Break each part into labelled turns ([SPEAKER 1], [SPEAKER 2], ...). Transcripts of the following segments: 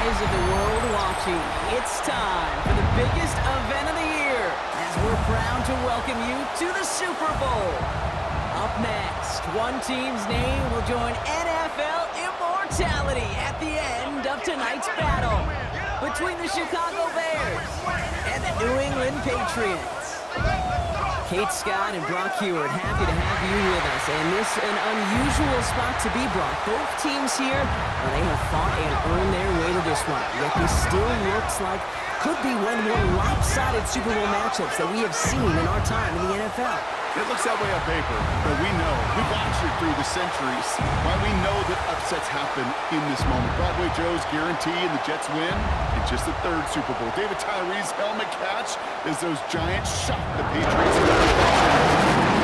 [SPEAKER 1] eyes of the world watching. It's time for the biggest event of the year as we're proud to welcome you to the Super Bowl. Up next, one team's name will join NFL immortality at the end of tonight's battle between the Chicago Bears and the New England Patriots. Kate Scott and Brock Heward, happy to have you with us. And this an unusual spot to be, Brock. Both teams here, well, they have fought and earned their way to this one. Yet this still looks like could be one of the more lopsided Super Bowl matchups that we have seen in our time in the NFL.
[SPEAKER 2] It looks that way on paper, but we know, we've watched it through the centuries, why we know that upsets happen in this moment. Broadway Joe's guarantee and the Jets win in just the third Super Bowl. David Tyree's helmet catch as those Giants shock the Patriots in the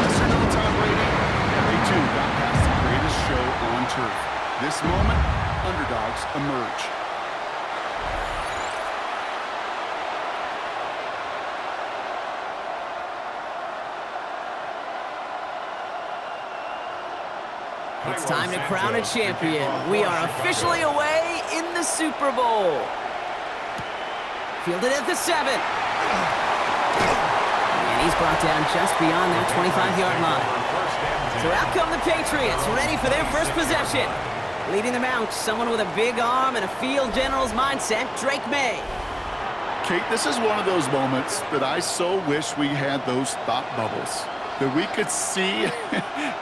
[SPEAKER 2] Western on Tom Brady, and they too got past the greatest show on turf. This moment, underdogs emerge.
[SPEAKER 1] It's time to crown a champion. We are officially away in the Super Bowl. Fielded at the 7. And he's brought down just beyond that 25-yard line. So out come the Patriots, ready for their first possession. Leading them out, someone with a big arm and a field general's mindset, Drake May.
[SPEAKER 2] Kate, this is one of those moments that I so wish we had those thought bubbles, that we could see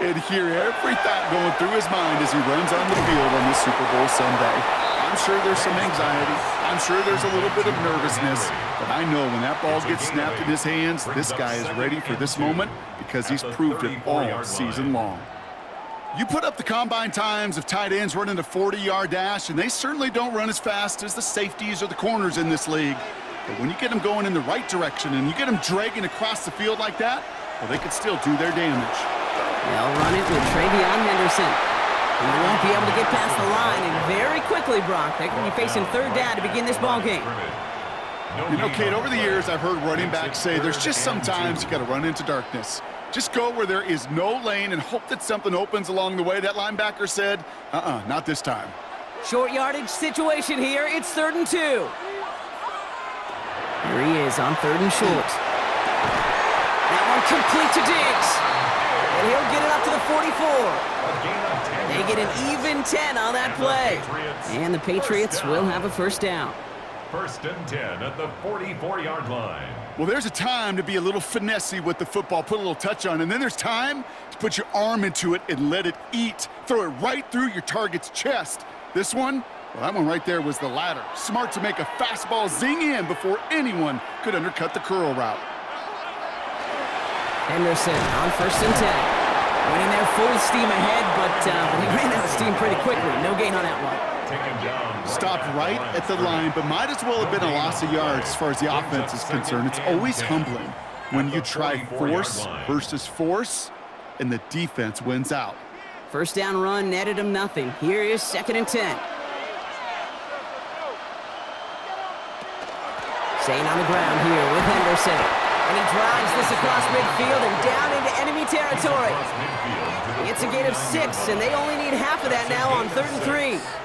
[SPEAKER 2] and hear every thought going through his mind as he runs on the field on this Super Bowl Sunday. I'm sure there's some anxiety. I'm sure there's a little bit of nervousness. But I know when that ball gets snapped in his hands, this guy is ready for this moment because he's proved it all season long. You put up the combine times of tight ends running a 40-yard dash, and they certainly don't run as fast as the safeties or the corners in this league. But when you get them going in the right direction and you get them dragging across the field like that, well, they could still do their damage.
[SPEAKER 1] They'll run it with Travion Henderson. He won't be able to get past the line, and very quickly, Brock, they're going to be facing third down to begin this ball game.
[SPEAKER 2] You know, Kate, over the years, I've heard running backs say there's just sometimes you got to run into darkness. Just go where there is no lane and hope that something opens along the way. That linebacker said, not this time.
[SPEAKER 1] Short yardage situation here. It's 3rd and 2. Here he is on 3rd and short. That one complete to Diggs. And he'll get it up to the 44. They get an even 10 on that play. And the Patriots will have a first down.
[SPEAKER 3] 1st and 10 at the 44-yard line.
[SPEAKER 2] Well, there's a time to be a little finessey with the football, put a little touch on, and then there's time to put your arm into it and let it eat. Throw it right through your target's chest. This one, well, that one right there was the latter. Smart to make a fastball zing in before anyone could undercut the curl route.
[SPEAKER 1] Henderson on 1st and 10. Went in there full steam ahead, but he ran out of steam pretty quickly. No gain on that one.
[SPEAKER 2] Stopped right at the line, but might as well have been a loss of yards as far as the offense is concerned. It's always humbling when you try force versus force, and the defense wins out.
[SPEAKER 1] First down run netted him nothing. Here is 2nd and 10. Staying on the ground here with Henderson. And he drives this across midfield and down into enemy territory. It's a gain of 6, and they only need half of that now on 3rd and 3.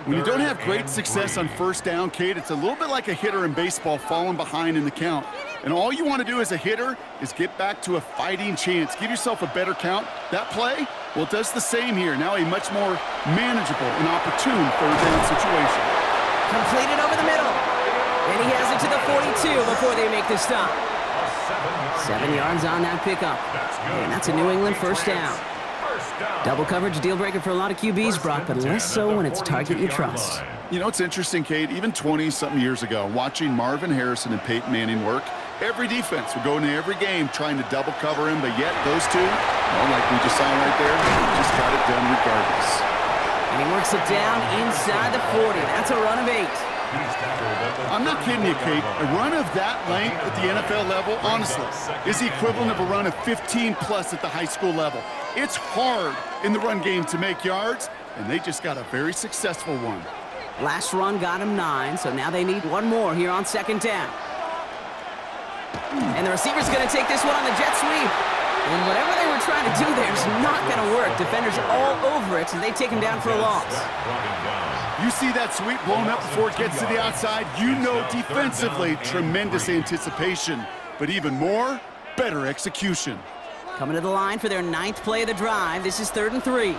[SPEAKER 2] When you don't have great success on first down, Kate, it's a little bit like a hitter in baseball falling behind in the count. And all you want to do as a hitter is get back to a fighting chance. Give yourself a better count. That play, well, it does the same here. Now a much more manageable and opportune third down situation.
[SPEAKER 1] Completed over the middle. And he has it to the 42 before they make the stop. 7 yards on that pickup. And that's a New England first down. Double coverage deal breaker for a lot of QBs, Brock, but less so when it's a target you trust.
[SPEAKER 2] You know, it's interesting, Kate, even 20-something years ago, watching Marvin Harrison and Peyton Manning work, every defense would go into every game trying to double cover him, but yet those two, well, like we just saw right there, just got it done regardless.
[SPEAKER 1] And he works it down inside the 40. That's a run of 8.
[SPEAKER 2] I'm not kidding you, Kate. A run of that length at the NFL level, honestly, is the equivalent of a run of 15-plus at the high school level. It's hard in the run game to make yards, and they just got a very successful one.
[SPEAKER 1] Last run got him 9, so now they need one more here on 2nd down. And the receiver's going to take this one on the jet sweep. And whatever they were trying to do there is not going to work. Defenders all over it, and they take him down for a loss.
[SPEAKER 2] You see that sweep blown up before it gets to the outside, you know defensively, tremendous anticipation. But even more, better execution.
[SPEAKER 1] Coming to the line for their 9th play of the drive. This is 3rd and 3.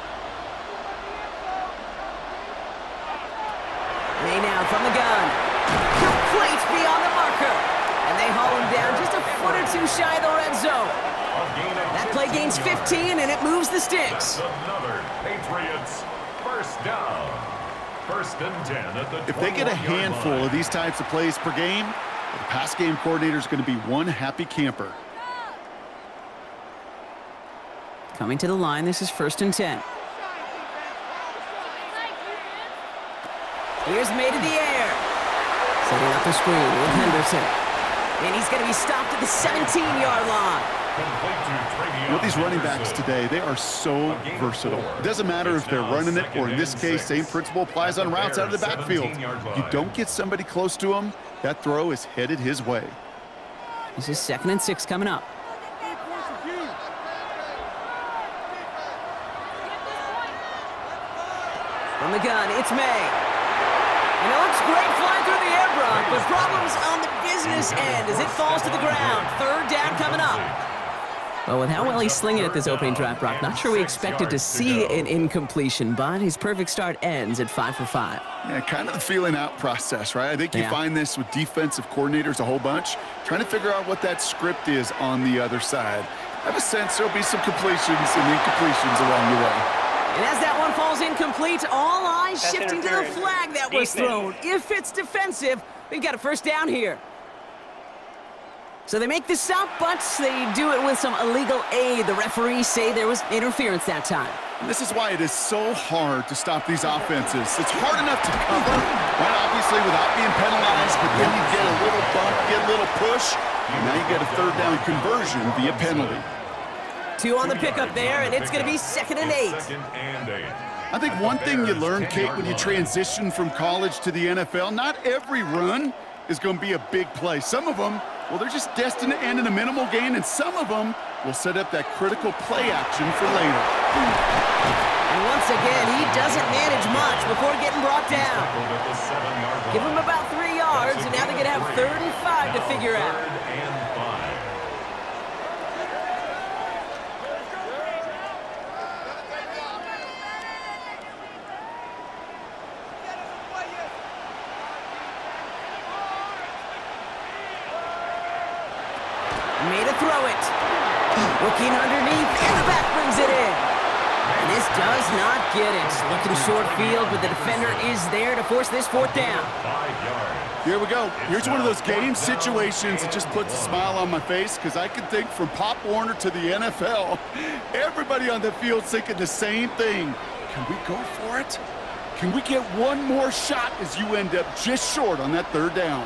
[SPEAKER 1] May now from the gun. Complete beyond the marker. And they haul him down just a foot or two shy of the red zone. That play gains 15, and it moves the sticks.
[SPEAKER 3] Another Patriots first down. 1st and 10 at the
[SPEAKER 2] If they get a handful of these types of plays per game, the pass game coordinator is going to be one happy camper.
[SPEAKER 1] Coming to the line, this is 1st and 10. Here's made in the air. Setting up the screen with Henderson. And he's going to be stopped at the 17-yard line.
[SPEAKER 2] With these running backs today, they are so versatile. It doesn't matter if they're running it, or in this case, same principle applies on routes out of the backfield. You don't get somebody close to him, that throw is headed his way.
[SPEAKER 1] This is 2nd and 6 coming up. From the gun, it's May. And it looks great flying through the air, Brock, but problems on the business end as it falls to the ground. 3rd down coming up. Well, with how well he's slinging it this opening drive, Brock, not sure we expected to see an incompletion, but his perfect start ends at 5 for 5.
[SPEAKER 2] Yeah, kind of the feeling out process, right? I think you find this with defensive coordinators a whole bunch, trying to figure out what that script is on the other side. I have a sense there'll be some completions and incompletions along the way.
[SPEAKER 1] And as that one falls incomplete, all eyes shifting to the flag that was thrown. If it's defensive, we've got a 1st down here. So they make the stop, but they do it with some illegal aid. The referees say there was interference that time.
[SPEAKER 2] And this is why it is so hard to stop these offenses. It's hard enough to cover, right, obviously, without being penalized, but then you get a little bump, get a little push, and now you get a 3rd down conversion via penalty.
[SPEAKER 1] 2 on the pickup there, and it's going to be 2nd and 8.
[SPEAKER 2] I think one thing you learn, Kate, when you transition from college to the NFL, not every run is going to be a big play. Some of them, well, they're just destined to end in a minimal gain, and some of them will set up that critical play action for later.
[SPEAKER 1] And once again, he doesn't manage much before getting brought down. Give him about 3 yards, and now they're going to have 3rd and 5 to figure out. Made a throw it. Looking underneath, and the back brings it in. And this does not get it. Looking short field, but the defender is there to force this 4th down.
[SPEAKER 2] Here we go. Here's one of those game situations that just puts a smile on my face, because I can think from Pop Warner to the NFL, everybody on the field thinking the same thing. Can we go for it? Can we get one more shot as you end up just short on that 3rd down?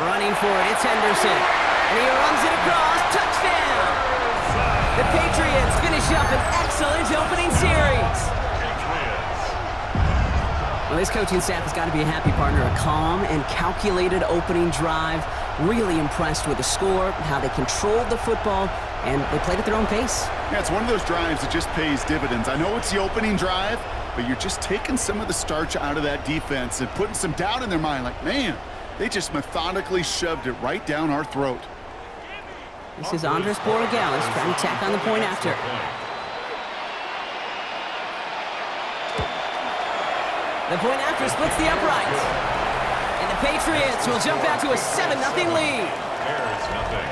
[SPEAKER 1] Running for it, it's Henderson. And he runs it across, touchdown! The Patriots finish up an excellent opening series. Well, this coaching staff has got to be a happy partner. A calm and calculated opening drive. Really impressed with the score, how they controlled the football, and they played at their own pace.
[SPEAKER 2] Yeah, it's one of those drives that just pays dividends. I know it's the opening drive, but you're just taking some of the starch out of that defense and putting some doubt in their mind, like, man, they just methodically shoved it right down our throat.
[SPEAKER 1] This is Andres Borregales trying to tack on the point after. The point after splits the uprights. And the Patriots will jump out to a 7-0 lead.
[SPEAKER 3] There's nothing.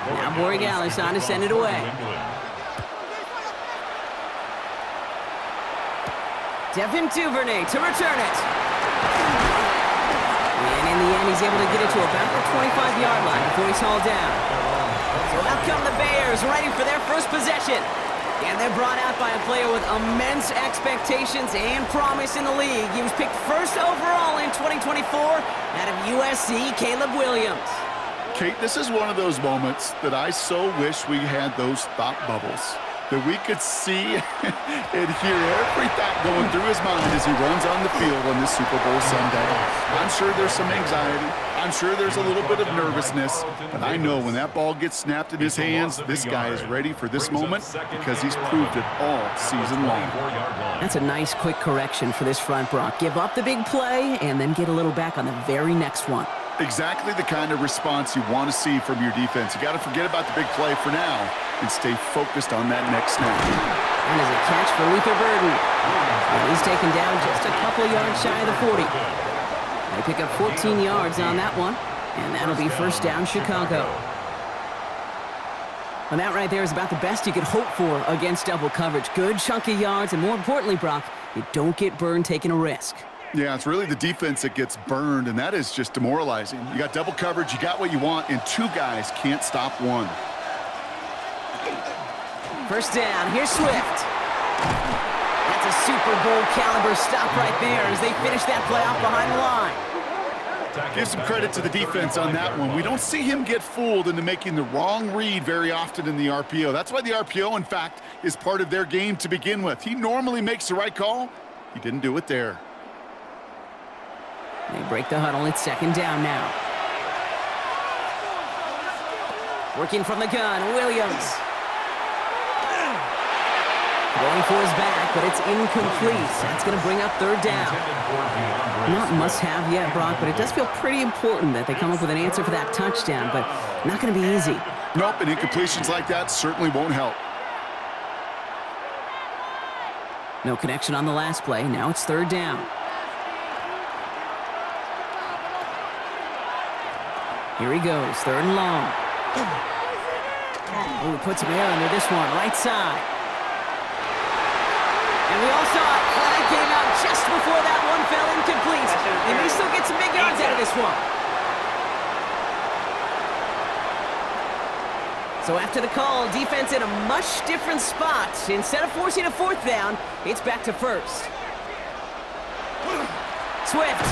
[SPEAKER 1] Now Borregales on to send it away. Devin Duvernay to return it. And in the end, he's able to get it to about the 25-yard line before he's hauled down. So out come the Bears, ready for their first possession. And they're brought out by a player with immense expectations and promise in the league. He was picked 1st overall in 2024 out of USC, Caleb Williams.
[SPEAKER 2] Kate, this is one of those moments that I so wish we had those thought bubbles. that we could see and hear every thought going through his mind as he runs on the field on this Super Bowl Sunday. I'm sure there's some anxiety. I'm sure there's a little bit of nervousness, but I know when that ball gets snapped in his hands, this guy is ready for this moment because he's proved it all season long.
[SPEAKER 1] That's a nice quick correction for this front, Brock. Give up the big play and then get a little back on the very next one.
[SPEAKER 2] Exactly the kind of response you want to see from your defense. You got to forget about the big play for now and stay focused on that next snap.
[SPEAKER 1] And as a catch for Luther Burden. And he's taken down just a couple of yards shy of the 40. They pick up 14 yards on that one, and that'll be first down Chicago. Well, that right there is about the best you could hope for against double coverage. Good chunk of yards, and more importantly, Brock, you don't get burned taking a risk.
[SPEAKER 2] Yeah, it's really the defense that gets burned, and that is just demoralizing. You got double coverage, you got what you want, and two guys can't stop one.
[SPEAKER 1] First down, here's Swift. That's a Super Bowl caliber stop right there as they finish that play off behind the line.
[SPEAKER 2] Give some credit to the defense on that one. We don't see him get fooled into making the wrong read very often in the RPO. That's why the RPO, in fact, is part of their game to begin with. He normally makes the right call. He didn't do it there.
[SPEAKER 1] They break the huddle. It's second down now. Working from the gun, Williams. Going for his back, but it's incomplete. That's going to bring up third down. Not must-have yet, Brock, but it does feel pretty important that they come up with an answer for that touchdown, but not going to be easy.
[SPEAKER 2] Nope, and incompletions like that certainly won't help.
[SPEAKER 1] No connection on the last play. Now it's third down. Here he goes, third and long. Oh, he puts some air under this one, right side. And we all saw it. Flag came out just before that one fell incomplete. They may still get some big yards out of this one. So after the call, defense in a much different spot. Instead of forcing a fourth down, it's back to first. Swift.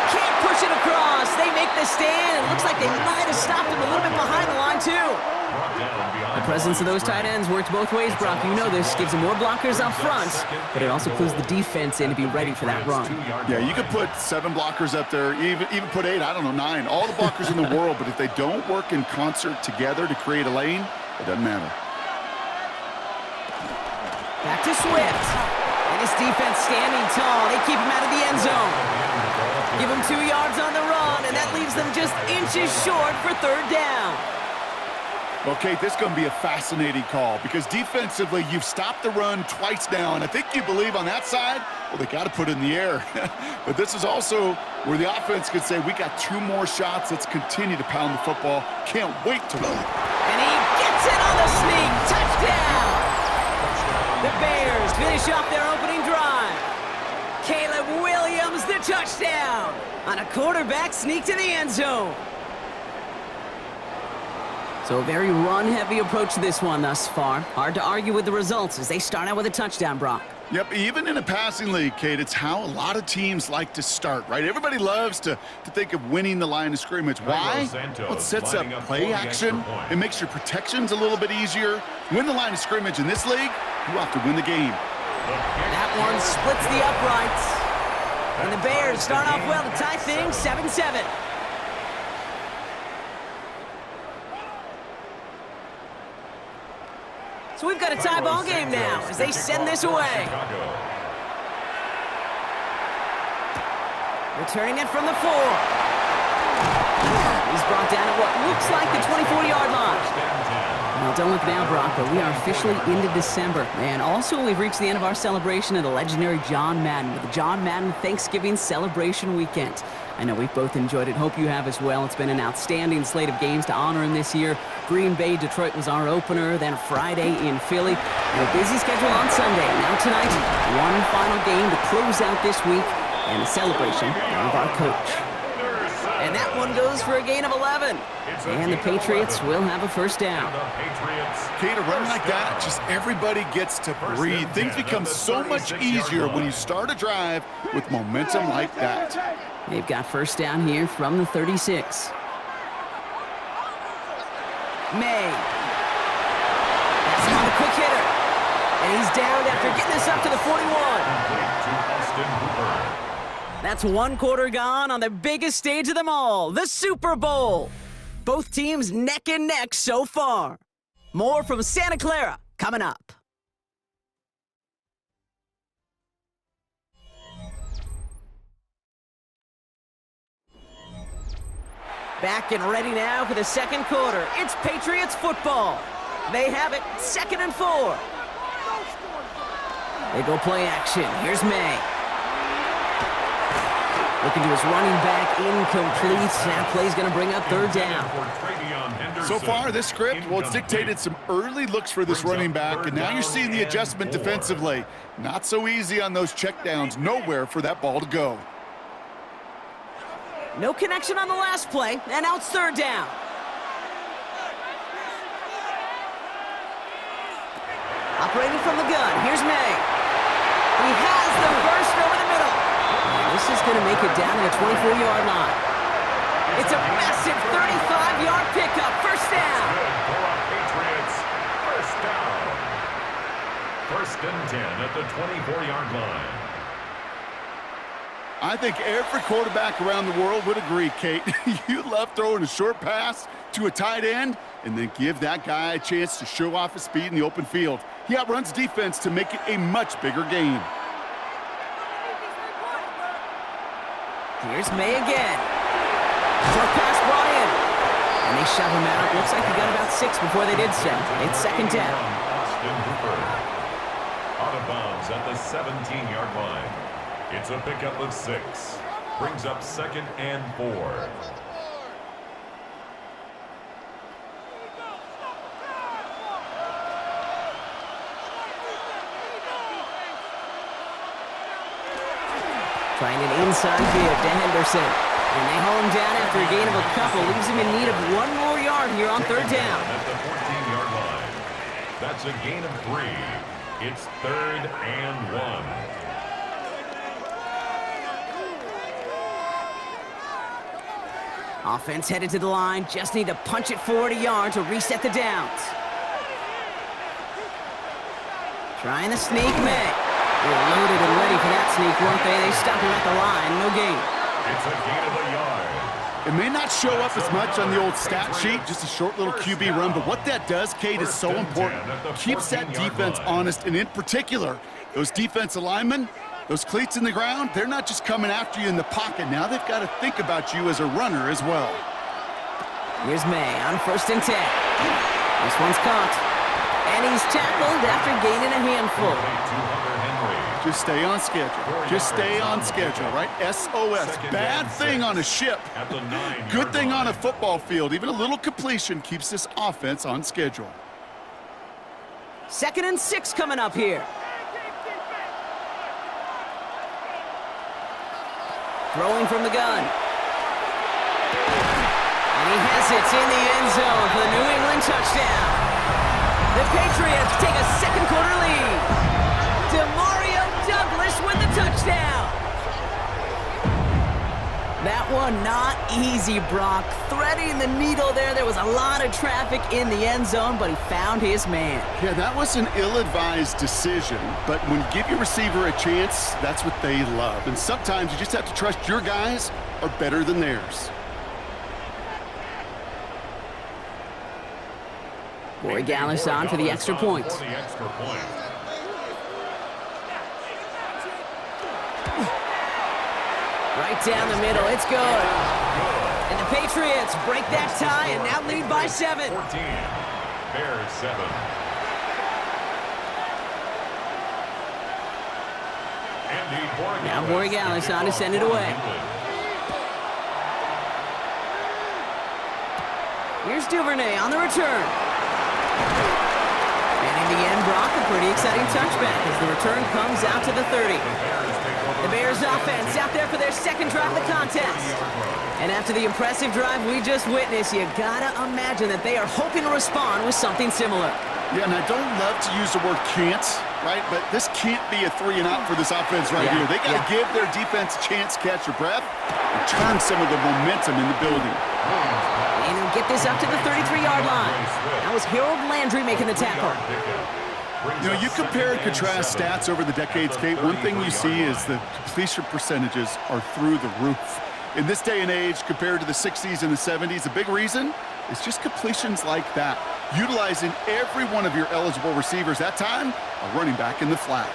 [SPEAKER 1] Can't push it across. They make the stand. It looks like they might have stopped him a little bit behind the line, too. The presence of those tight ends works both ways, Brock. You know this. Gives them more blockers up front, but it also clues the defense in to be ready for that run.
[SPEAKER 2] Yeah, you could put 7 blockers up there, even put 8, I don't know, 9. All the blockers in the world, but if they don't work in concert together to create a lane, it doesn't matter.
[SPEAKER 1] Back to Swift. And his defense standing tall. They keep him out of the end zone. Give him 2 yards on the run, and that leaves them just inches short for third down.
[SPEAKER 2] Okay, this is going to be a fascinating call because defensively, you've stopped the run twice now, and I think you believe on that side, well, they got to put it in the air. But this is also where the offense could say, we got 2 more shots. Let's continue to pound the football. Can't wait to run.
[SPEAKER 1] And he gets it on the sneak. Touchdown! The Bears finish off their opening drive. Caleb Williams, the touchdown on a quarterback sneak to the end zone. So a very run-heavy approach to this one thus far. Hard to argue with the results as they start out with a touchdown, Brock.
[SPEAKER 2] Yep, even in a passing league, Kate, it's how a lot of teams like to start, right? Everybody loves to think of winning the line of scrimmage. Why? Well, it sets up play action. It makes your protections a little bit easier. Win the line of scrimmage in this league, you have to win the game.
[SPEAKER 1] That one splits the uprights. And the Bears start off well to tie things 7-7. So we've got a tie ball game now as they send this away. Returning it from the 4. He's brought down at what looks like the 24-yard line. Well, don't look now, Brock, but we are officially into December. And also, we've reached the end of our celebration of the legendary John Madden with the John Madden Thanksgiving Celebration Weekend. I know we've both enjoyed it. Hope you have as well. It's been an outstanding slate of games to honor him this year. Green Bay, Detroit was our opener, then Friday in Philly, and a busy schedule on Sunday. Now tonight, one final game to close out this week, and a celebration of our coach. And that one goes for a gain of 11. And the Patriots will have a first down.
[SPEAKER 2] Kate, a run like that, just everybody gets to breathe. Things become so much easier when you start a drive with momentum like that.
[SPEAKER 1] They've got first down here from the 36. May. That's on the quick hit. And he's down after getting this up to the 41. That's one quarter gone on the biggest stage of them all, the Super Bowl. Both teams neck and neck so far. More from Santa Clara coming up. Back and ready now for the second quarter. It's Patriots football. They have it, 2nd and 4. They go play action. Here's May. Looking to his running back, incomplete. That play's going to bring up 3rd down.
[SPEAKER 2] So far, this script, well, it's dictated some early looks for this running back, and now you're seeing the adjustment defensively. Not so easy on those checkdowns. Nowhere for that ball to go.
[SPEAKER 1] No connection on the last play, and now it's 3rd down. Operating from the gun, here's May. He has the burst over the middle. This is going to make it down to the 24-yard line. It's a massive 35-yard pickup, 1st down.
[SPEAKER 3] Patriots, 1st down. 1st and 10 at the 24-yard line.
[SPEAKER 2] I think every quarterback around the world would agree, Kate. You love throwing a short pass to a tight end and then give that guy a chance to show off his speed in the open field. He outruns defense to make it a much bigger game.
[SPEAKER 1] Here's May again. Short pass brought in. And they shove him out. Looks like he got about 6 before they did so. It's 2nd down.
[SPEAKER 3] Out of bounds at the 17-yard line. It's a pickup of 6. Brings up 2nd and 4.
[SPEAKER 1] Trying an inside give to Henderson. And they haul him down after a gain of a couple. Leaves him in need of 1 more yard here on 3rd down.
[SPEAKER 3] At the 14-yard line. That's a gain of 3. It's 3rd and 1.
[SPEAKER 1] Offense headed to the line. Just need to punch it forward a yard to reset the downs. Trying the sneak, May. They were loaded and ready for that sneak, weren't they? They stopped him at the line. No gain.
[SPEAKER 3] It's a gain of a yard.
[SPEAKER 2] It may not show up as much on the old stat sheet, just a short little QB run, but what that does, Kate, is so important. Keeps that defense honest, and in particular, those defensive linemen, those cleats in the ground, they're not just coming after you in the pocket. Now they've got to think about you as a runner as well.
[SPEAKER 1] Here's May on 1st and 10. This one's caught. And he's tackled after gaining a handful.
[SPEAKER 2] Just stay on schedule. Just stay on schedule, right? SOS. Bad thing on a ship. Good thing on a football field. Even a little completion keeps this offense on schedule.
[SPEAKER 1] 2nd and 6 coming up here. Throwing from the gun. And he has it in the end zone for the New England touchdown. The Patriots take a 2nd quarter lead. Demario Douglas with the touchdown. That one not easy, Brock. Threading the needle there. There was a lot of traffic in the end zone, but he found his man.
[SPEAKER 2] Yeah, that was an ill-advised decision, but when you give your receiver a chance, that's what they love. And sometimes you just have to trust your guys are better than theirs.
[SPEAKER 1] Boy Gallis on for the extra point. Right down the middle, it's good. And the Patriots break that tie and now lead by 7.
[SPEAKER 3] 14, Bears 7.
[SPEAKER 1] Now Borregales on to send it away. Here's Duvernay on the return. And in the end, Brock, a pretty exciting touchback as the return comes out to the 30. The Bears offense out there for their 2nd drive of the contest. And after the impressive drive we just witnessed, you gotta imagine that they are hoping to respond with something similar.
[SPEAKER 2] Yeah, and I don't love to use the word can't, right? But this can't be a 3 and out for this offense right here. They got to give their defense a chance to catch their breath and turn some of the momentum in the building.
[SPEAKER 1] And he'll get this up to the 33-yard line. That was Harold Landry making the tackle.
[SPEAKER 2] You know, you compare and contrast stats over the decades, Kate. One thing you see is the completion percentages are through the roof. In this day and age, compared to the 60s and the 70s, a big reason is just completions like that. Utilizing every one of your eligible receivers. That time, a running back in the flat.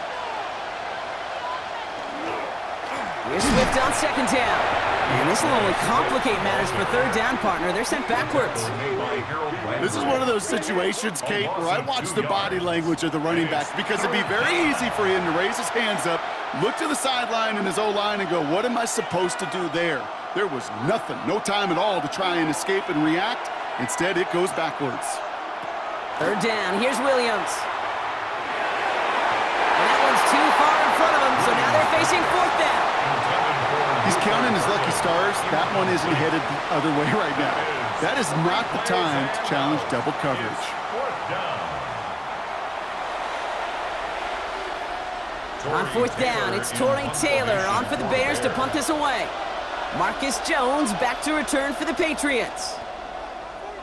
[SPEAKER 1] Here's Swift on second down. And this will only complicate matters for third down, partner. They're sent backwards.
[SPEAKER 2] This is one of those situations, Kate, where I watch the body language of the running back because it'd be very easy for him to raise his hands up, look to the sideline in his O-line and go, what am I supposed to do there? There was nothing, no time at all to try and escape and react. Instead, it goes backwards.
[SPEAKER 1] Third down, here's Williams. And that one's too far in front of him, so now they're facing fourth down.
[SPEAKER 2] He's counting his lucky stars. That one isn't headed the other way right now. That is not the time to challenge double coverage.
[SPEAKER 1] On fourth down, it's Torrey Taylor on for the Bears to punt this away. Marcus Jones back to return for the Patriots.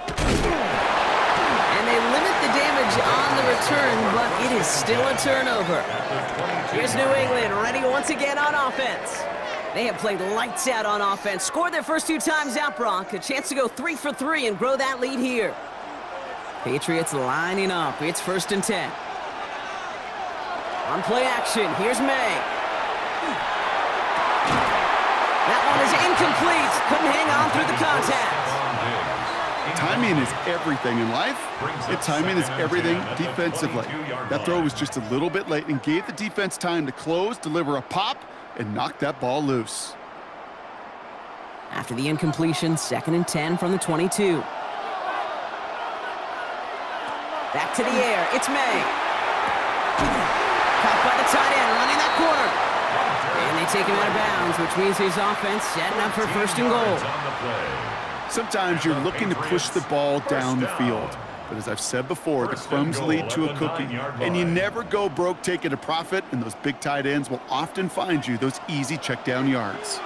[SPEAKER 1] And they limit the damage on the return, but it is still a turnover. Here's New England ready once again on offense. They have played lights out on offense, scored their first 2 times out, Brock. A chance to go 3 for 3 and grow that lead here. Patriots lining up. It's 1st and 10. On play action, here's May. That one is incomplete. Couldn't hang on through the contact.
[SPEAKER 2] Timing is everything in life, and timing is everything defensively. That throw was just a little bit late and gave the defense time to close, deliver a pop, and knock that ball loose.
[SPEAKER 1] After the incompletion, 2nd and 10 from the 22. Back to the air, it's May. Caught by the tight end, running that corner. And they take him out of bounds, which means his offense setting up for 1st and goal.
[SPEAKER 2] Sometimes you're looking to push the ball down the field. But as I've said before, the crumbs lead to a cookie. And you never go broke taking a profit, and those big tight ends will often find you those easy check down yards.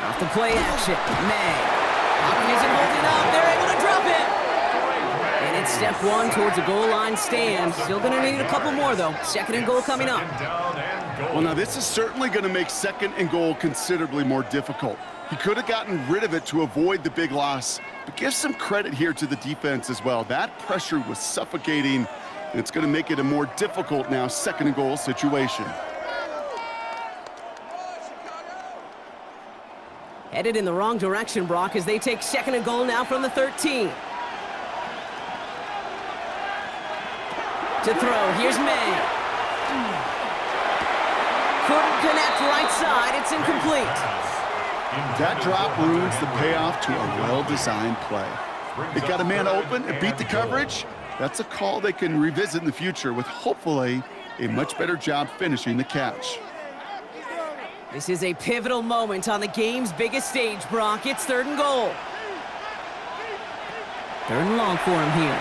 [SPEAKER 1] Off the play action, May. Hopkins isn't holding up, they're able to drop it. And it's step 1 towards a goal line stand. Still going to need a couple more, though. 2nd and goal coming up.
[SPEAKER 2] Well, now this is certainly going to make 2nd and goal considerably more difficult. He could have gotten rid of it to avoid the big loss, but give some credit here to the defense as well. That pressure was suffocating, and it's going to make it a more difficult now 2nd and goal situation.
[SPEAKER 1] Headed in the wrong direction, Brock, as they take 2nd and goal now from the 13. To throw, here's May. Couldn't connect right side, it's incomplete.
[SPEAKER 2] That drop ruins the payoff to a well-designed play. It got a man open, it beat the coverage. That's a call they can revisit in the future with hopefully a much better job finishing the catch.
[SPEAKER 1] This is a pivotal moment on the game's biggest stage, Brock. It's 3rd and goal. 3rd and long for him here.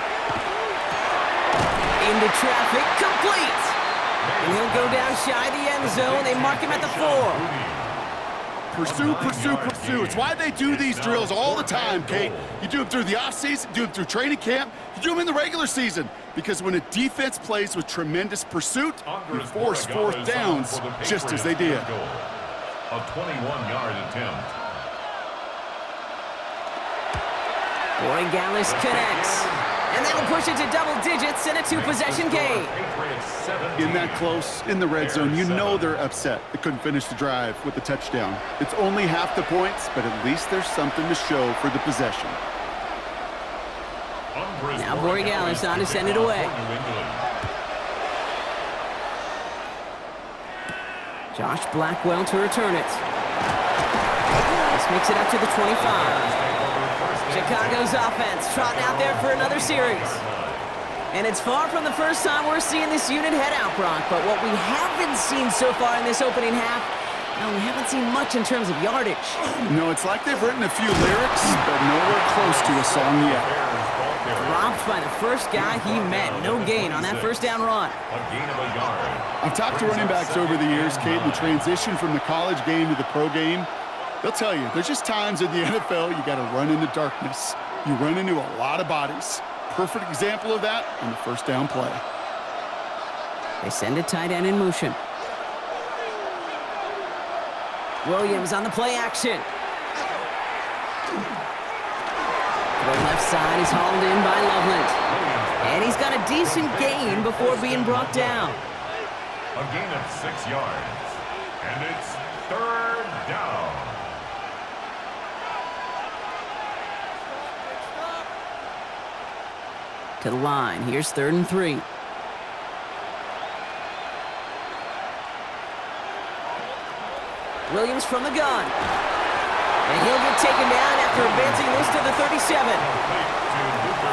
[SPEAKER 1] Into traffic, complete. And he'll go down shy of the end zone. They mark him at the 4.
[SPEAKER 2] Pursue, pursue, pursue. It's why they do these drills all the time, Kate. You do them through the offseason, you do them through training camp, you do them in the regular season. Because when a defense plays with tremendous pursuit, you force 4th downs just as they did.
[SPEAKER 3] A 21-yard attempt.
[SPEAKER 1] Boy-Gallis connects. And that'll push it to double digits in a 2-possession game.
[SPEAKER 2] In that close, in the red zone, you know they're upset. They couldn't finish the drive with the touchdown. It's only half the points, but at least there's something to show for the possession.
[SPEAKER 1] Now Boy-Gallis on to send it away. Josh Blackwell to return it. This makes it up to the 25. Chicago's offense trotting out there for another series. And it's far from the first time we're seeing this unit head out, Brock. But what we haven't seen so far in this opening half, well, we haven't seen much in terms of yardage.
[SPEAKER 2] No, it's like they've written a few lyrics, but nowhere close to a song yet.
[SPEAKER 1] Dropped by the first guy he met. No gain on that 1st down run.
[SPEAKER 2] I've talked to running backs over the years, Kate, the transition from the college game to the pro game. They'll tell you, there's just times in the NFL you got to run into darkness. You run into a lot of bodies. Perfect example of that on the first down play.
[SPEAKER 1] They send a tight end in motion. Williams on the play action. The left side is hauled in by Loveland. And he's got a decent gain before being brought down.
[SPEAKER 3] A gain of 6 yards. And it's third down.
[SPEAKER 1] To the line. Here's 3rd and 3. Williams from the gun. And he'll get taken down after advancing this to the 37.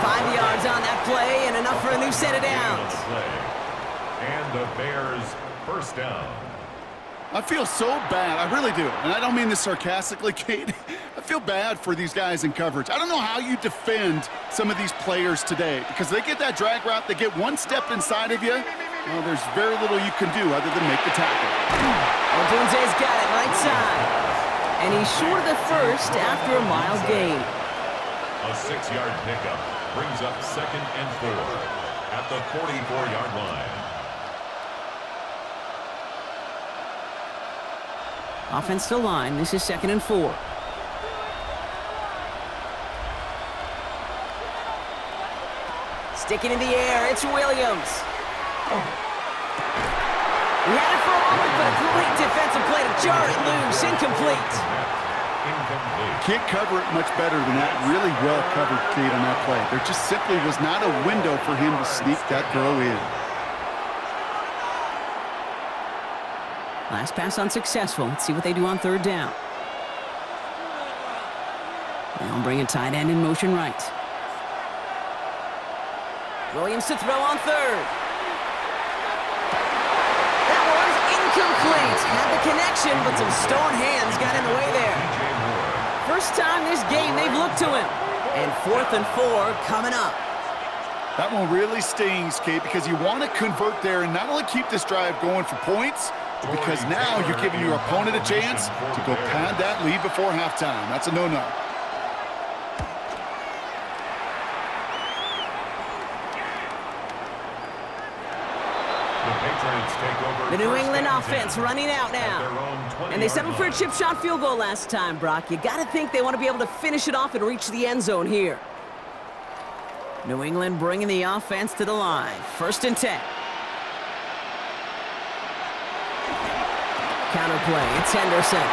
[SPEAKER 1] 5 yards on that play and enough for a new set of downs.
[SPEAKER 3] And the Bears first down.
[SPEAKER 2] I feel so bad. I really do. And I don't mean this sarcastically, Kate. I feel bad for these guys in coverage. I don't know how you defend some of these players today because they get that drag route, they get one step inside of you. Well, there's very little you can do other than make the tackle.
[SPEAKER 1] Odunze's got it right side. And he's short of the first after a mild gain.
[SPEAKER 3] A 6-yard pickup brings up 2nd and 4 at the 44-yard line.
[SPEAKER 1] Offense to line. This is 2nd and 4. Sticking in the air. It's Williams. He had it for a moment, but a great defensive play to jar it loose. Incomplete.
[SPEAKER 2] Can't cover it much better than that. Really well covered, Kate, on that play. There just simply was not a window for him to sneak that throw in.
[SPEAKER 1] Last pass unsuccessful. Let's see what they do on 3rd down. They'll bring a tight end in motion right. Williams to throw on 3rd. That one's incomplete. Had the connection, but some stone hands got in the way there. First time this game they've looked to him. And 4th and 4 coming up.
[SPEAKER 2] That one really stings, Kate, because you want to convert there and not only keep this drive going for points, but because now you're giving your opponent a chance to go pad that lead before halftime. That's a no-no.
[SPEAKER 1] The New England offense running out now. And they settled for a chip shot field goal last time, Brock. You got to think they want to be able to finish it off and reach the end zone here. New England bringing the offense to the line. 1st and 10. Counter play. It's Henderson.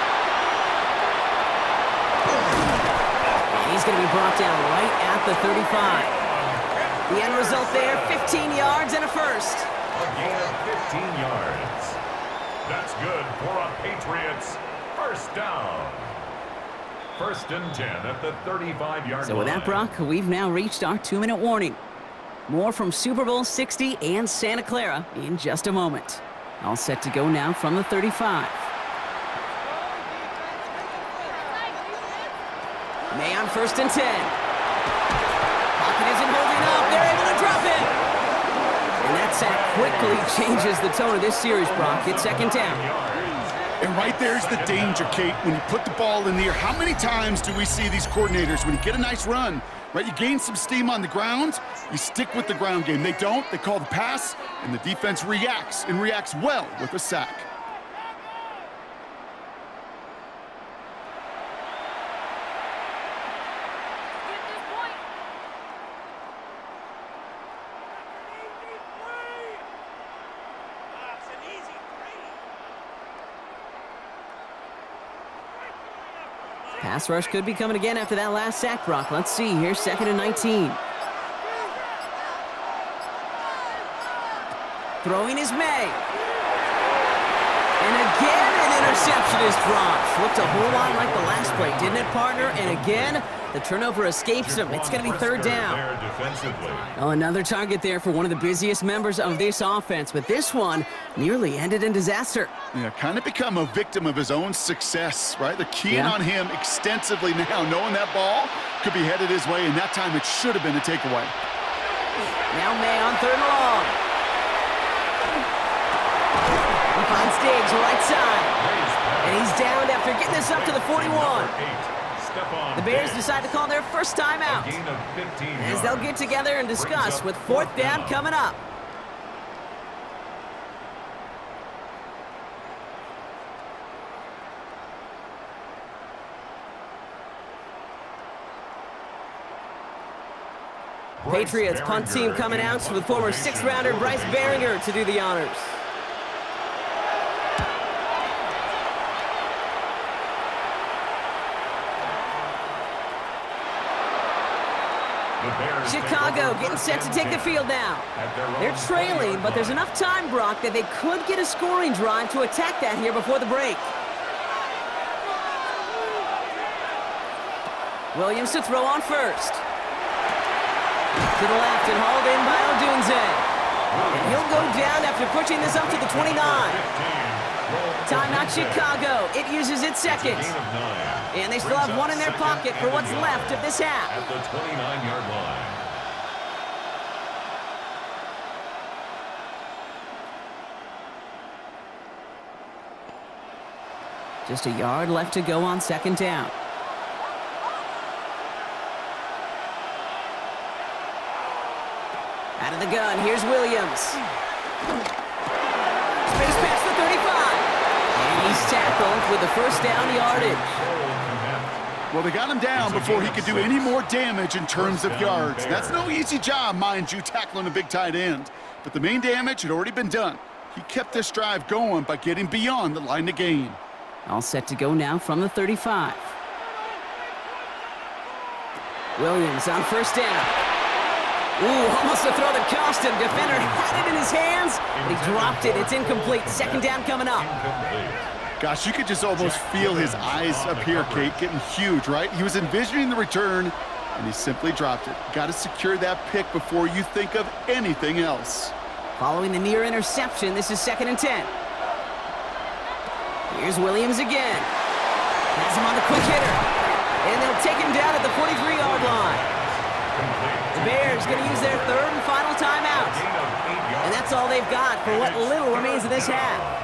[SPEAKER 1] And he's going to be brought down right at the 35. The end result there, 15 yards and a first.
[SPEAKER 3] A gain of 15 yards. That's good for a Patriots first down. 1st and 10 at the 35-yard line.
[SPEAKER 1] So with that, Brock, we've now reached our 2-minute warning. More from Super Bowl 60 and Santa Clara in just a moment. All set to go now from the 35. May on 1st and 10. Pocket isn't holding up. They're able to drop it. And that sack quickly changes the tone of this series, Brock. It's 2nd down.
[SPEAKER 2] And right there's the danger, Kate. When you put the ball in the air, how many times do we see these coordinators, when you get a nice run, right, you gain some steam on the ground, you stick with the ground game. They don't. They call the pass, and the defense reacts, and reacts well with a sack.
[SPEAKER 1] Pass rush could be coming again after that last sack, Brock. Let's see. Here's 2nd and 19. Throwing is May. And again, an interception is dropped. Looked a whole lot like the last play, didn't it, partner? And again, the turnover escapes him. It's going to be 3rd down. Oh, another target there for one of the busiest members of this offense. But this one nearly ended in disaster.
[SPEAKER 2] Yeah, kind of become a victim of his own success, right? They're keying on him extensively now, knowing that ball could be headed his way, and that time it should have been a takeaway.
[SPEAKER 1] Now May on 3rd and long. He finds Diggs right side. And he's downed after getting this up to the 41. The Bears decide to call their first timeout, as they'll get together and discuss with fourth down coming up. Patriots punt team coming out with former sixth-rounder Bryce Behringer to do the honors. Chicago getting set to take the field now. They're trailing, but there's enough time, Brock, that they could get a scoring drive to attack that here before the break. Williams to throw on first. To the left and hauled in by Odunze. And he'll go down after pushing this up to the 29. Timeout Chicago. It uses its second. And they still have one in their pocket for what's left of this half.
[SPEAKER 3] At the 29-yard line.
[SPEAKER 1] Just a yard left to go on second down. Out of the gun, here's Williams. Space past the 35. And he's tackled with the first down yardage.
[SPEAKER 2] Well, they got him down before he could do any more damage in terms of yards. That's no easy job, mind you, tackling a big tight end. But the main damage had already been done. He kept this drive going by getting beyond the line of gain.
[SPEAKER 1] All set to go now from the 35. Williams on first down. Ooh, almost a throw that cost him. Defender had it in his hands, but he dropped it. It's incomplete. Second down coming up.
[SPEAKER 2] Gosh, you could just almost feel his eyes up here, Kate, getting huge, right? He was envisioning the return, and he simply dropped it. Got to secure that pick before you think of anything else.
[SPEAKER 1] Following the near interception, this is 2nd and 10. Here's Williams again. Has him on the quick hitter. And they'll take him down at the 43-yard line. The Bears going to use their third and final timeout. And that's all they've got for what little remains of this half.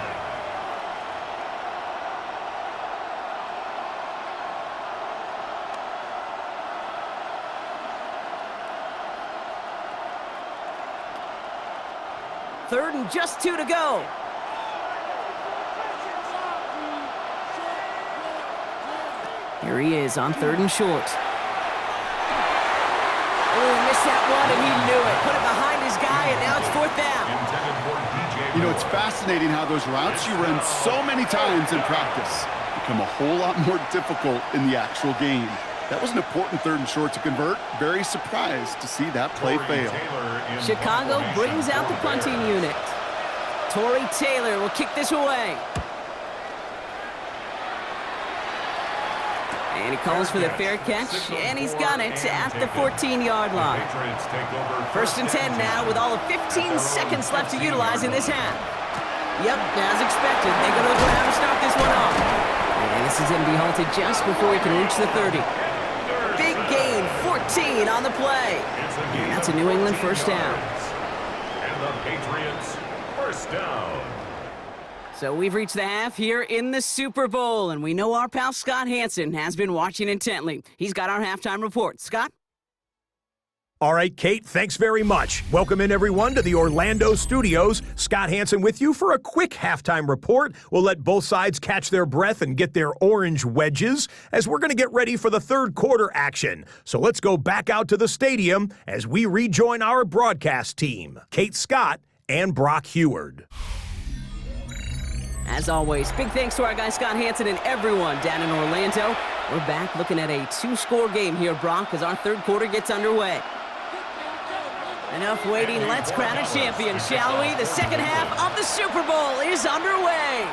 [SPEAKER 1] Third and just 2 to go. Here he is on 3rd and short. Oh, missed that one, and he knew it. Put it behind his guy, and now it's 4th down.
[SPEAKER 2] You know, it's fascinating how those routes you run so many times in practice become a whole lot more difficult in the actual game. That was an important 3rd and short to convert. Very surprised to see that play fail.
[SPEAKER 1] Chicago brings out the punting unit. Torrey Taylor will kick this away. And he calls for the fair catch, and he's got it at the 14-yard line. 1st and 10 now with all of 15 seconds left to utilize in this half. Yep, as expected, they go to the ground to start this one off. And this is going to be halted just before he can reach the 30. Big gain, 14 on the play. And that's a New England first down.
[SPEAKER 3] And the Patriots first down.
[SPEAKER 1] So we've reached the half here in the Super Bowl, and we know our pal Scott Hansen has been watching intently. He's got our halftime report. Scott?
[SPEAKER 4] All right, Kate, thanks very much. Welcome in, everyone, to the Orlando studios. Scott Hansen with you for a quick halftime report. We'll let both sides catch their breath and get their orange wedges as we're going to get ready for the third quarter action. So let's go back out to the stadium as we rejoin our broadcast team, Kate Scott and Brock Heward.
[SPEAKER 1] As always, big thanks to our guy Scott Hansen and everyone down in Orlando. We're back looking at a 2-score game here, Brock, as our third quarter gets underway. Enough waiting, let's crown a champion, shall we? The second half of the Super Bowl is underway.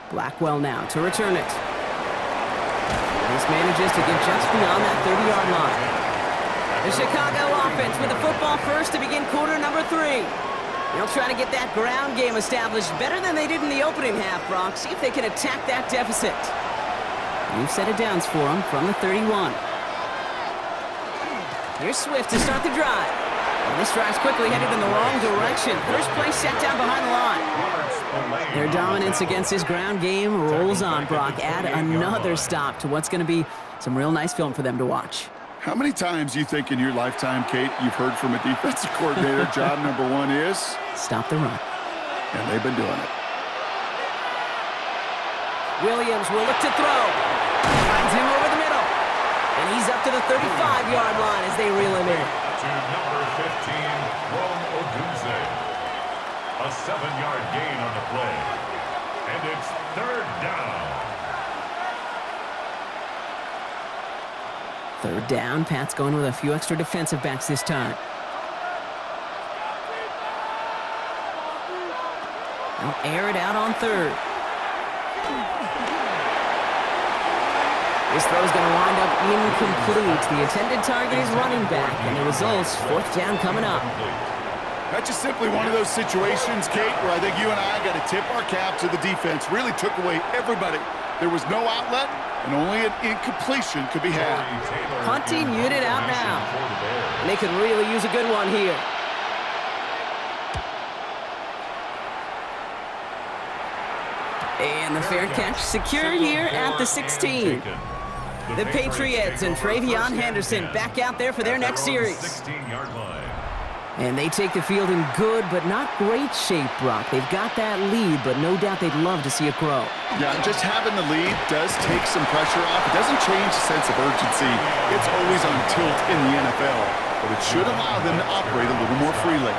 [SPEAKER 1] Blackwell now to return it. This manages to get just beyond that 30-yard line. The Chicago offense with the football first to begin quarter number 3. They'll try to get that ground game established better than they did in the opening half, Brock. See if they can attack that deficit. New set of downs for them from the 31. Here's Swift to start the drive. And this drive's quickly headed in the wrong direction. First play set down behind the line. Their dominance against this ground game rolls on, Brock. Add another stop to what's going to be some real nice film for them to watch.
[SPEAKER 2] How many times do you think in your lifetime, Kate, you've heard from a defensive coordinator, job number one is?
[SPEAKER 1] Stop the run.
[SPEAKER 2] And they've been doing it.
[SPEAKER 1] Williams will look to throw. Finds him over the middle. And he's up to the 35-yard line as they reel him in.
[SPEAKER 3] To number 15, Rome Odunze. A 7-yard gain on the play. And it's third down.
[SPEAKER 1] Third down. Pat's going with a few extra defensive backs this time. They'll air it out on third. This throw's going to wind up incomplete. The intended target is running back, and the result's fourth down coming up.
[SPEAKER 2] That's just simply one of those situations, Kate, where I think you and I got to tip our cap to the defense. Really took away everybody. There was no outlet, and only an incompletion could be had.
[SPEAKER 1] Punting unit out now. And they could really use a good one here. And the fair catch secured here at the 16. The Patriots and Travion Henderson back out there for their next series.
[SPEAKER 3] 16-yard line.
[SPEAKER 1] And they take the field in good but not great shape, Brock. They've got that lead, but no doubt they'd love to see it grow.
[SPEAKER 2] Yeah, just having the lead does take some pressure off. It doesn't change the sense of urgency. It's always on tilt in the NFL, but it should allow them to operate a little more freely.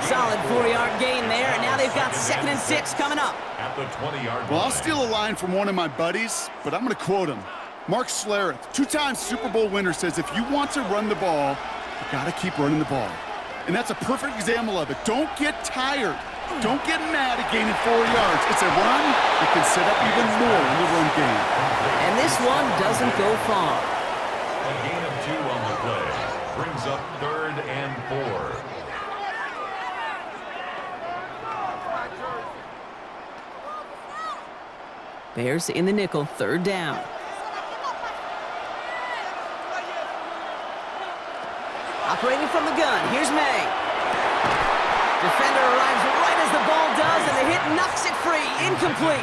[SPEAKER 1] Solid 4-yard gain there, and now they've got 2nd and 6 coming up.
[SPEAKER 3] At the 20-yard line.
[SPEAKER 2] Well, I'll steal a line from one of my buddies, but I'm going to quote him. Mark Schlereth, 2-time Super Bowl winner, says if you want to run the ball, you got to keep running the ball. And that's a perfect example of it. Don't get tired. Don't get mad at gaining 4 yards. It's a run that can set up even more in the run game.
[SPEAKER 1] And this one doesn't go far.
[SPEAKER 3] A gain of 2 on the play. Brings up 3rd and 4.
[SPEAKER 1] Bears in the nickel, 3rd down. Operating from the gun, here's May. Defender arrives right as the ball does, and the hit knocks it free. Incomplete.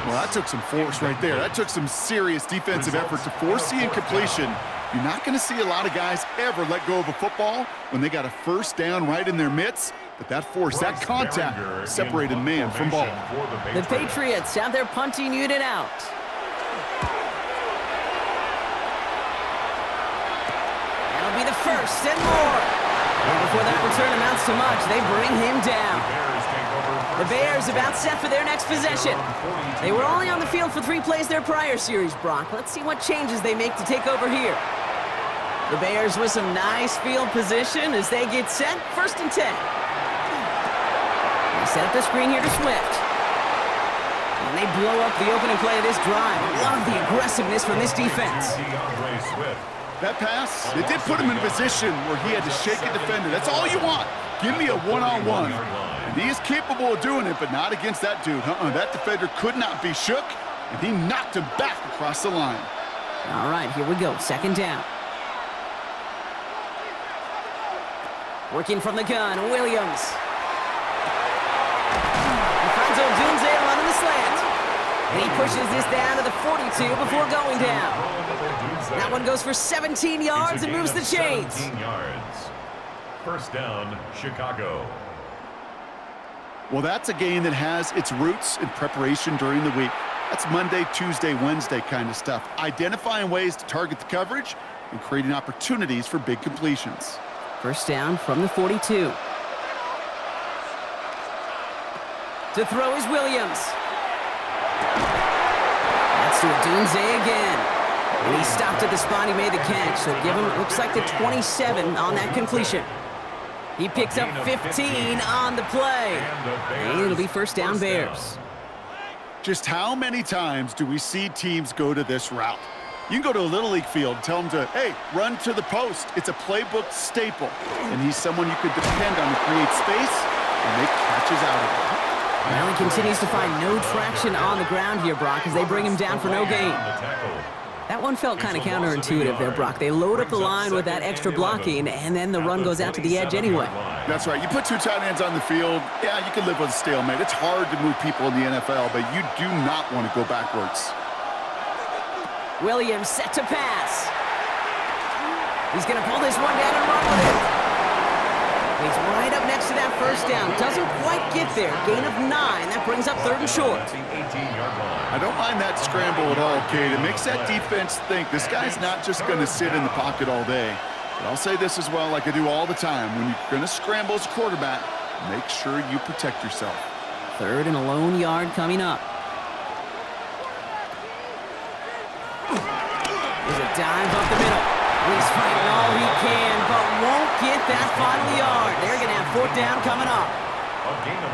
[SPEAKER 2] Well, that took some force right there. That took some serious defensive effort to force the incompletion. You're not going to see a lot of guys ever let go of a football when they got a first down right in their midst. But that force, that contact, separated man from ball.
[SPEAKER 1] The Patriots have their punting unit out. That'll be the 1st and more. And before that return amounts to much, they bring him down. The Bears about set for their next possession. They were only on the field for 3 plays their prior series, Brock. Let's see what changes they make to take over here. The Bears with some nice field position as they get set. 1st and 10. They set up the screen here to Swift. And they blow up the opening play of this drive. Love the aggressiveness from this defense.
[SPEAKER 2] That pass, it did put him in a position where he had to shake a defender. That's all you want. Give me a one-on-one. And he is capable of doing it, but not against that dude. That defender could not be shook, and he knocked him back across the line.
[SPEAKER 1] All right, here we go. 2nd down. Working from the gun, Williams. He finds Odunze running the slant. And he pushes this down to the 42 before going down. That one goes for 17 yards and moves the chains.
[SPEAKER 3] 17 yards. 1st down, Chicago.
[SPEAKER 2] Well, that's a game that has its roots in preparation during the week. That's Monday, Tuesday, Wednesday kind of stuff. Identifying ways to target the coverage and creating opportunities for big completions.
[SPEAKER 1] 1st down from the 42. To throw is Williams. That's to Odunze again. And he stopped at the spot he made the catch, so give him, looks like the 27 on that completion. He picks up 15 on the play. And it'll be 1st down Bears.
[SPEAKER 2] Just how many times do we see teams go to this route? You can go to a Little League field, tell them to, hey, run to the post. It's a playbook staple. And he's someone you could depend on to create space and make catches out of it.
[SPEAKER 1] Well, he continues to find no traction on the ground here, Brock, as they bring him down for no gain. That one felt kind of counterintuitive there, Brock. They load up the line with that extra blocking, and then the run goes out to the edge anyway.
[SPEAKER 2] That's right. You put two tight ends on the field, yeah, you can live with a stalemate. It's hard to move people in the NFL, but you do not want to go backwards.
[SPEAKER 1] Williams set to pass. He's going to pull this one down and run with it. He's right up next to that first down. Doesn't quite get there. Gain of 9. That brings up 3rd and short.
[SPEAKER 2] I don't mind that scramble at all, Kate. It makes that defense think this guy's not just going to sit in the pocket all day. But I'll say this as well, like I do all the time. When you're going to scramble as a quarterback, make sure you protect yourself.
[SPEAKER 1] 3rd and a lone yard coming up. There's a dive up the middle. He's fighting all he can, but won't get that final yard. They're going to have 4th down coming up.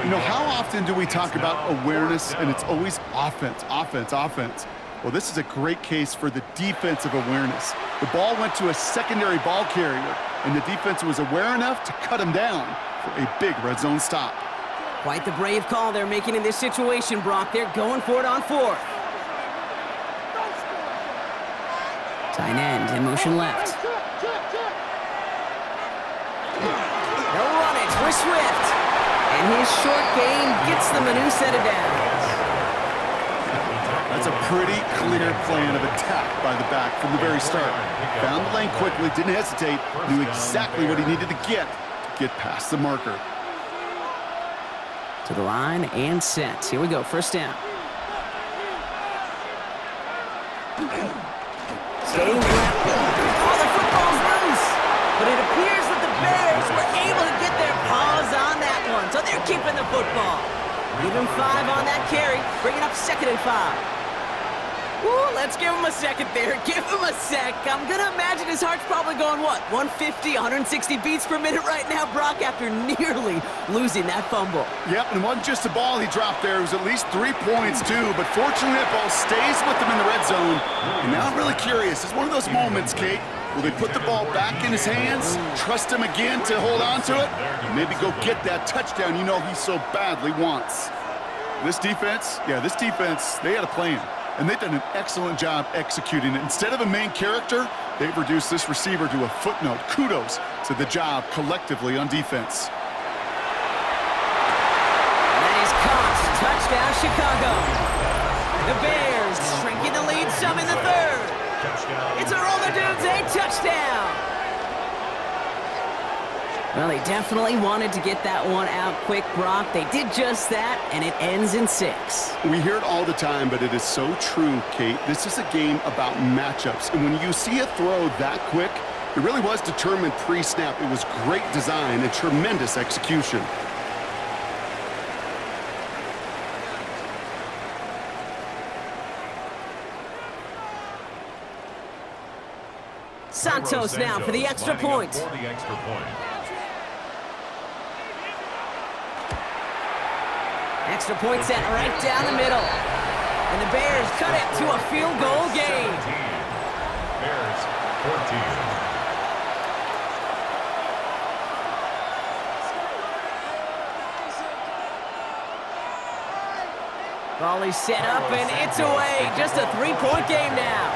[SPEAKER 2] You know, how often do we talk about awareness, and it's always offense, offense, offense? Well, this is a great case for the defensive awareness. The ball went to a secondary ball carrier, and the defense was aware enough to cut him down for a big red zone stop.
[SPEAKER 1] Quite the brave call they're making in this situation, Brock. They're going for it on 4th. Tight end in motion left. They'll run it with Swift. And his short game gets them a new set of downs.
[SPEAKER 2] That's a pretty clear plan of attack by the back from the very start. Found the lane quickly, didn't hesitate, knew exactly what he needed to get past the marker.
[SPEAKER 1] To the line and set. Here we go, 1st down. Skating left. Oh, the football's loose. But it appears that the Bears were able to get their paws on that one. So they're keeping the football. Even 5 on that carry, bringing up 2nd and 5. Ooh, let's give him a second there. Give him a sec. I'm going to imagine his heart's probably going, what, 150, 160 beats per minute right now, Brock, after nearly losing that fumble.
[SPEAKER 2] Yep, and it wasn't just a ball he dropped there. It was at least 3 points, too. But fortunately, that ball stays with them in the red zone. And now I'm really curious. It's one of those moments, Kate. Will they put the ball back in his hands, trust him again to hold on to it, and maybe go get that touchdown you know he so badly wants? This defense, they had a plan. And they've done an excellent job executing it. Instead of a main character, they've reduced this receiver to a footnote. Kudos to the job collectively on defense.
[SPEAKER 1] That is caught. Touchdown, Chicago. The Bears shrinking the lead some in the 3rd. It's a roller dudes, a touchdown. Well, they definitely wanted to get that one out quick, Brock. They did just that, and it ends in 6.
[SPEAKER 2] We hear it all the time, but it is so true, Kate. This is a game about matchups. And when you see a throw that quick, it really was determined pre-snap. It was great design and tremendous execution.
[SPEAKER 1] Santos now for the extra point. Extra point set right down the middle. And the Bears cut it to a field goal game.
[SPEAKER 3] Bears 14.
[SPEAKER 1] Ball is set up and it's away. Just a 3-point game now.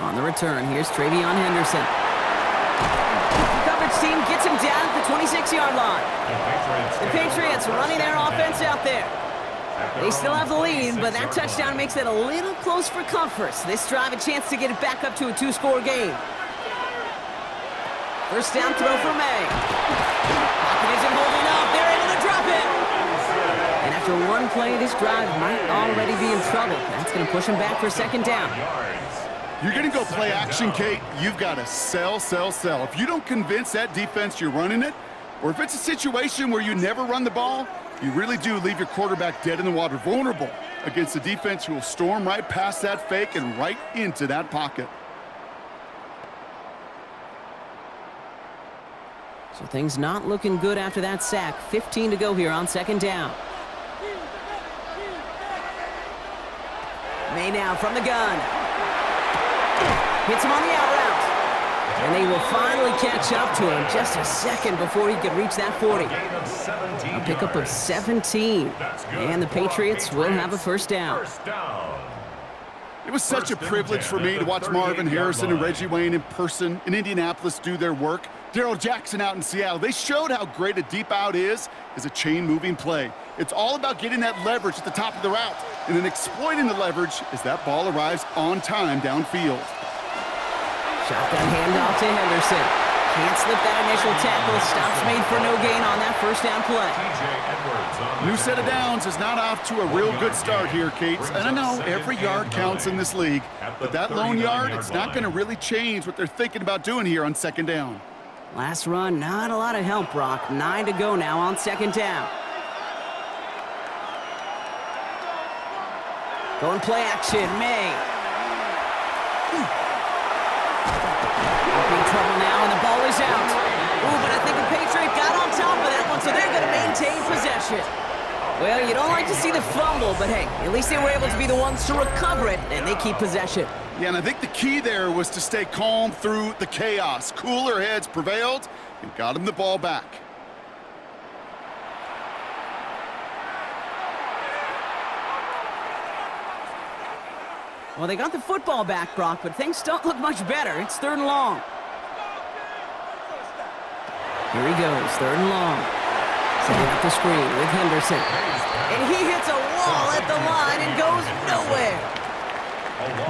[SPEAKER 1] On the return, here's Travion Henderson. The coverage team gets him down at the 26-yard line. The Patriots running their offense out there. They still have the lead, but that touchdown makes it a little close for comfort. So this drive a chance to get it back up to a 2-score game. First down throw for May. Pocket isn't holding up. They're able to drop it. And after one play, this drive might already be in trouble. That's going to push him back for 2nd down.
[SPEAKER 2] You're going to go play action, Kate. You've got to sell. If you don't convince that defense you're running it, or if it's a situation where you never run the ball, you really do leave your quarterback dead in the water, vulnerable against a defense who will storm right past that fake and right into that pocket.
[SPEAKER 1] So things not looking good after that sack. 15 to go here on 2nd down. May now from the gun. Hits him on the out route. And they will finally catch up to him just a second before he could reach that 40. A pickup of 17. And the Patriots will have a first down.
[SPEAKER 2] It was such a privilege for me to watch Marvin Harrison and Reggie Wayne in person in Indianapolis do their work. Darryl Jackson out in Seattle. They showed how great a deep out is as a chain-moving play. It's all about getting that leverage at the top of the route and then exploiting the leverage as that ball arrives on time downfield.
[SPEAKER 1] Shotgun handoff to Henderson. Can't slip that initial tackle. Stops made for no gain on that first down play.
[SPEAKER 2] New set of downs is not off to a real good start here, Cates. And I know every yard counts in this league, but that lone yard, it's not going to really change what they're thinking about doing here on second down.
[SPEAKER 1] Last run, not a lot of help, Brock. 9 to go now on second down. Going play action, May. In trouble now, and the ball is out. Ooh, but I think the Patriots got on top of that one, so they're going to maintain possession. Well, you don't like to see the fumble, but hey, at least they were able to be the ones to recover it, and they keep possession.
[SPEAKER 2] Yeah, and I think the key there was to stay calm through the chaos. Cooler heads prevailed and got him the ball back.
[SPEAKER 1] Well, they got the football back, Brock, but things don't look much better. It's 3rd and long. Here he goes, 3rd and long. Setting up the screen with Henderson. And he hits a wall at the line and goes nowhere.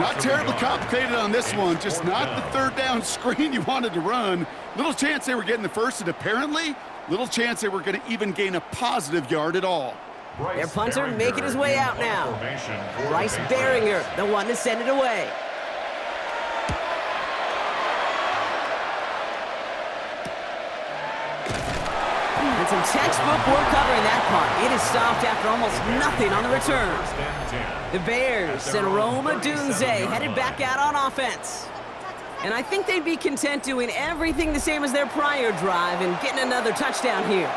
[SPEAKER 2] Not terribly complicated on this one, just not the 3rd down screen you wanted to run. Little chance they were getting the first, and apparently, little chance they were going to even gain a positive yard at all.
[SPEAKER 1] Their punter making his way out now. Bryce Baringer, the one to send it away. And some textbook work covering that punt. It is stopped after almost nothing on the return. The Bears send Rome Odunze headed back out on offense. And I think they'd be content doing everything the same as their prior drive and getting another touchdown here.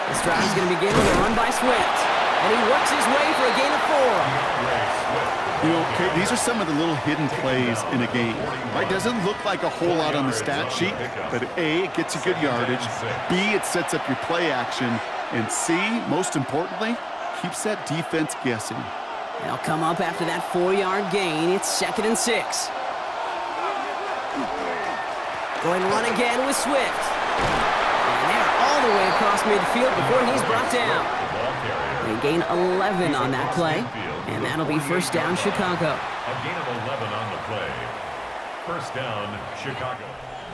[SPEAKER 1] This drive is going to begin with a run by Swift. And he works his way for a gain of 4.
[SPEAKER 2] You know, Kate, these are some of the little hidden plays in a game. Right? Doesn't look like a whole lot on the stat sheet, but A, it gets you good yardage. B, it sets up your play action. And C, most importantly, keeps that defense guessing.
[SPEAKER 1] They'll come up after that 4-yard gain. It's 2nd and 6. Going run again with Swift. And they're all the way across midfield before he's brought down. They gain 11 on that play, and that'll be 1st down, Chicago.
[SPEAKER 3] A gain of 11 on the play. 1st down, Chicago.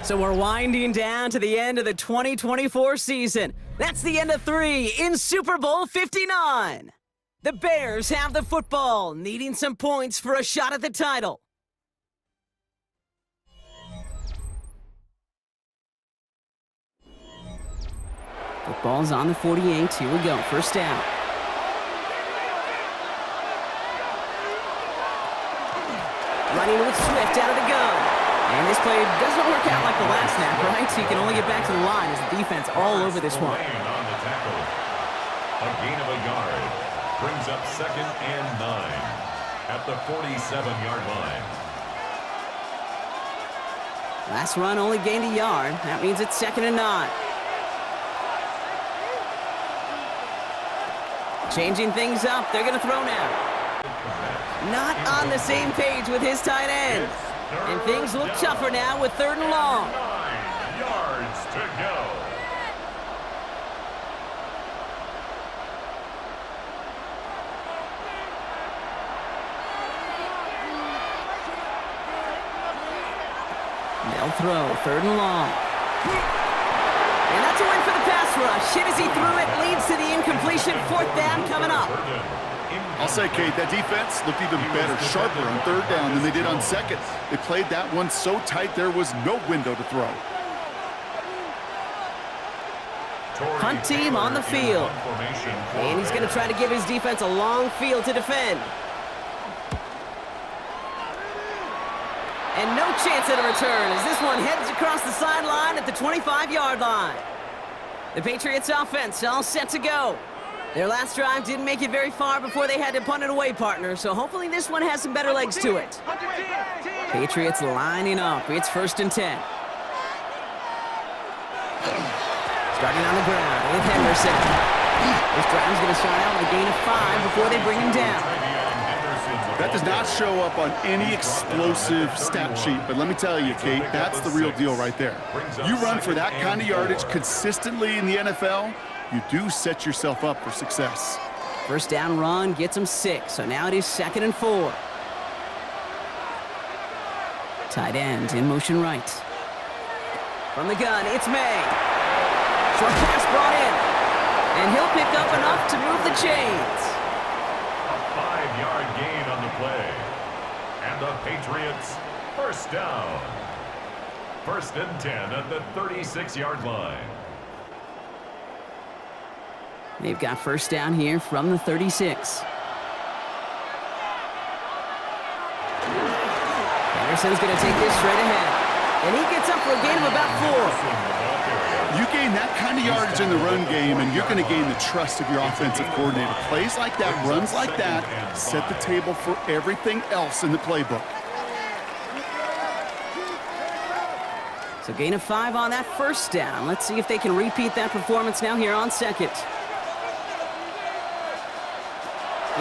[SPEAKER 1] So we're winding down to the end of the 2024 season. That's the end of 3 in Super Bowl 59. The Bears have the football, needing some points for a shot at the title. Football's on the 48. Here we go. 1st down. Running with Swift out of the gun. And this play doesn't work out like the last snap, right? So you can only get back to the line as the defense all over this one.
[SPEAKER 3] On the tackle. A gain of a yard. Brings up 2nd and 9 at the 47-yard line.
[SPEAKER 1] Last run only gained a yard. That means it's 2nd and 9. Changing things up. They're going to throw now. Not on the same page with his tight end. And things look tougher now with 3rd and long.
[SPEAKER 3] 9 yards to go.
[SPEAKER 1] They'll throw. 3rd and long. And that's a win for the pass rush. Hit as he threw it. Leads to the incompletion. 4th down coming up.
[SPEAKER 2] I'll say, Kate, that defense looked even better, sharper on 3rd down than they did on 2nd. They played that one so tight there was no window to throw.
[SPEAKER 1] Punt team on the field. And he's going to try to give his defense a long field to defend. And no chance at a return as this one heads across the sideline at the 25-yard line. The Patriots offense all set to go. Their last drive didn't make it very far before they had to punt it away, partner, so hopefully this one has some better legs to it. Patriots lining up. It's 1st and 10. Starting on the ground with Henderson. This drive's going to start out with a gain of 5 before they bring him down.
[SPEAKER 2] That does not show up on any explosive stat sheet, but let me tell you, Kate, that's the real deal right there. You run for that kind of yardage consistently in the NFL, you do set yourself up for success.
[SPEAKER 1] First down run gets him 6, so now it is 2nd and 4. Tight end in motion right. From the gun, it's May. Short pass brought in. And he'll pick up enough to move the chains.
[SPEAKER 3] A 5-yard gain on the play. And the Patriots, first down. 1st and 10 at the 36-yard line.
[SPEAKER 1] They've got first down here from the 36. Henderson's going to take this straight ahead. And he gets up for a gain of about 4.
[SPEAKER 2] You gain that kind of yardage in the run game, and you're going to gain the trust of your offensive coordinator. Plays like that, runs like that, set the table for everything else in the playbook.
[SPEAKER 1] So gain of 5 on that first down. Let's see if they can repeat that performance now here on 2nd.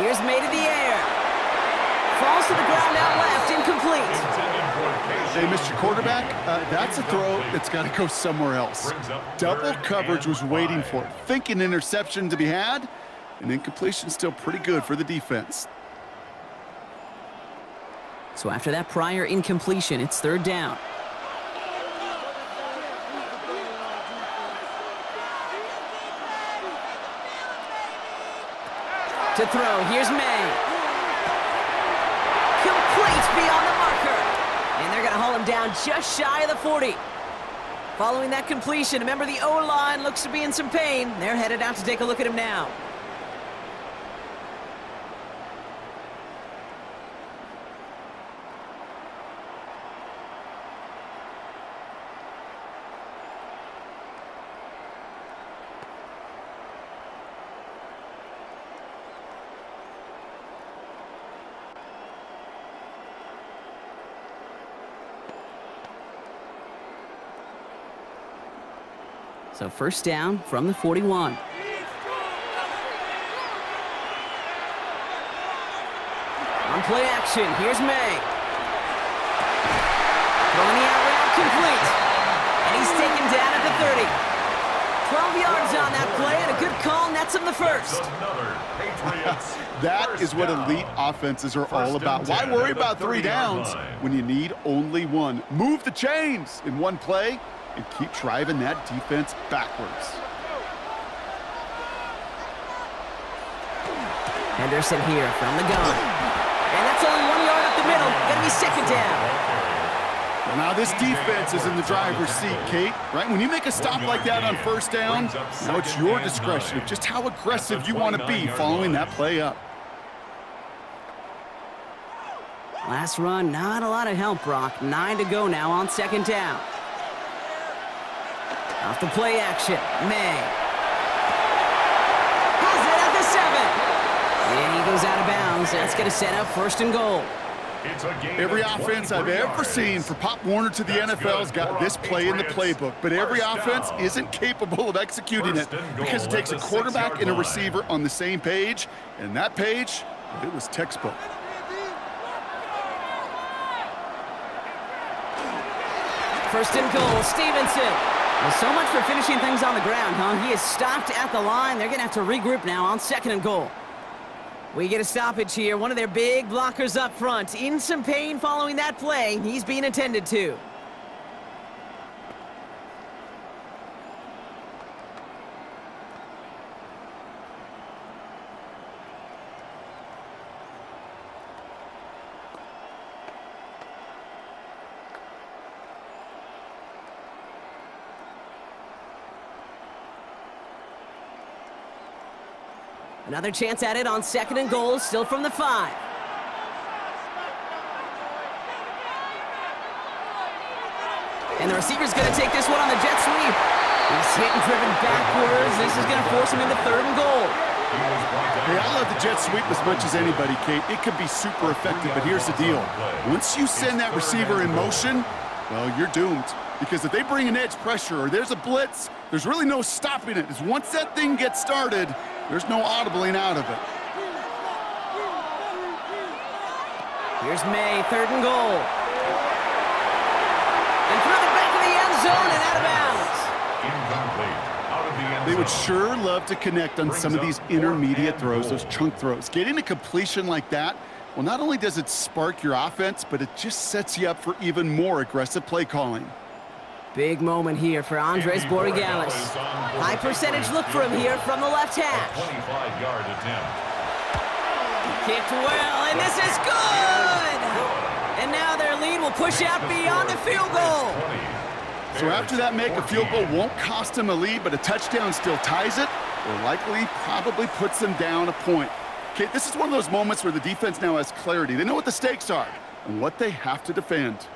[SPEAKER 1] Here's May to the air. Falls to the ground out left, incomplete.
[SPEAKER 2] Hey, Mr. Quarterback, that's a throw that's got to go somewhere else. Double coverage was waiting for it. Thinking interception to be had, and incompletion still pretty good for the defense.
[SPEAKER 1] So after that prior incompletion, it's 3rd down. To throw, here's May. Complete beyond the marker. And they're going to haul him down just shy of the 40. Following that completion, remember the O-line looks to be in some pain. They're headed out to take a look at him now. So first down from the 41. On play action, here's May. Throwing the out route complete. And he's taken down at the 30. 12 yards on that play, and a good call nets him the first.
[SPEAKER 2] That is what elite offenses are all about. Why worry about 3 downs when you need only 1? Move the chains in one play and keep driving that defense backwards.
[SPEAKER 1] Henderson here from the gun. And that's only 1 yard up the middle. Gonna be 2nd down.
[SPEAKER 2] Well, now this defense is in the driver's seat, Kate, right? When you make a stop like that on first down, now it's your discretion of just how aggressive you want to be following that play up.
[SPEAKER 1] Last run, not a lot of help, Brock. 9 to go now on 2nd down. Off the play action, May. Has it at the 7. And he goes out of bounds. That's going to set up 1st and goal.
[SPEAKER 2] Every offense I've ever seen for Pop Warner to the NFL has got this play in the playbook, but every offense isn't capable of executing it because it takes a quarterback and a receiver on the same page, and that page, it was textbook.
[SPEAKER 1] First and goal, Stevenson. Well, so much for finishing things on the ground, huh? He is stopped at the line. They're going to have to regroup now on 2nd and goal. We get a stoppage here. One of their big blockers up front. In some pain following that play. He's being attended to. Another chance at it on 2nd and goal, still from the 5. And the receiver's going to take this one on the jet sweep. He's hit and driven backwards. This is going to force him into 3rd and goal.
[SPEAKER 2] Hey, I love the jet sweep as much as anybody, Kate. It could be super effective, but here's the deal. Once you send that receiver in motion, well, you're doomed. because if they bring an edge pressure or there's a blitz, there's really no stopping it. Because once that thing gets started, there's no audibling out of it.
[SPEAKER 1] Here's May, 3rd and goal. And through the back of the end zone and out of bounds.
[SPEAKER 3] Incomplete. Out of the end
[SPEAKER 2] They would
[SPEAKER 3] zone.
[SPEAKER 2] sure love to connect on some of these intermediate throws, those chunk throws. Getting a completion like that, well, not only does it spark your offense, but it just sets you up for even more aggressive play calling.
[SPEAKER 1] Big moment here for Andres Borregales. High percentage look for him here from the left hash.
[SPEAKER 3] 25-yard attempt.
[SPEAKER 1] Kicked well, and this is good! And now their lead will push out beyond the field goal.
[SPEAKER 2] So after that make, a field goal won't cost them a lead, but a touchdown still ties it, or likely probably puts them down a point. Okay, this is one of those moments where the defense now has clarity. They know what the stakes are and what they have to defend.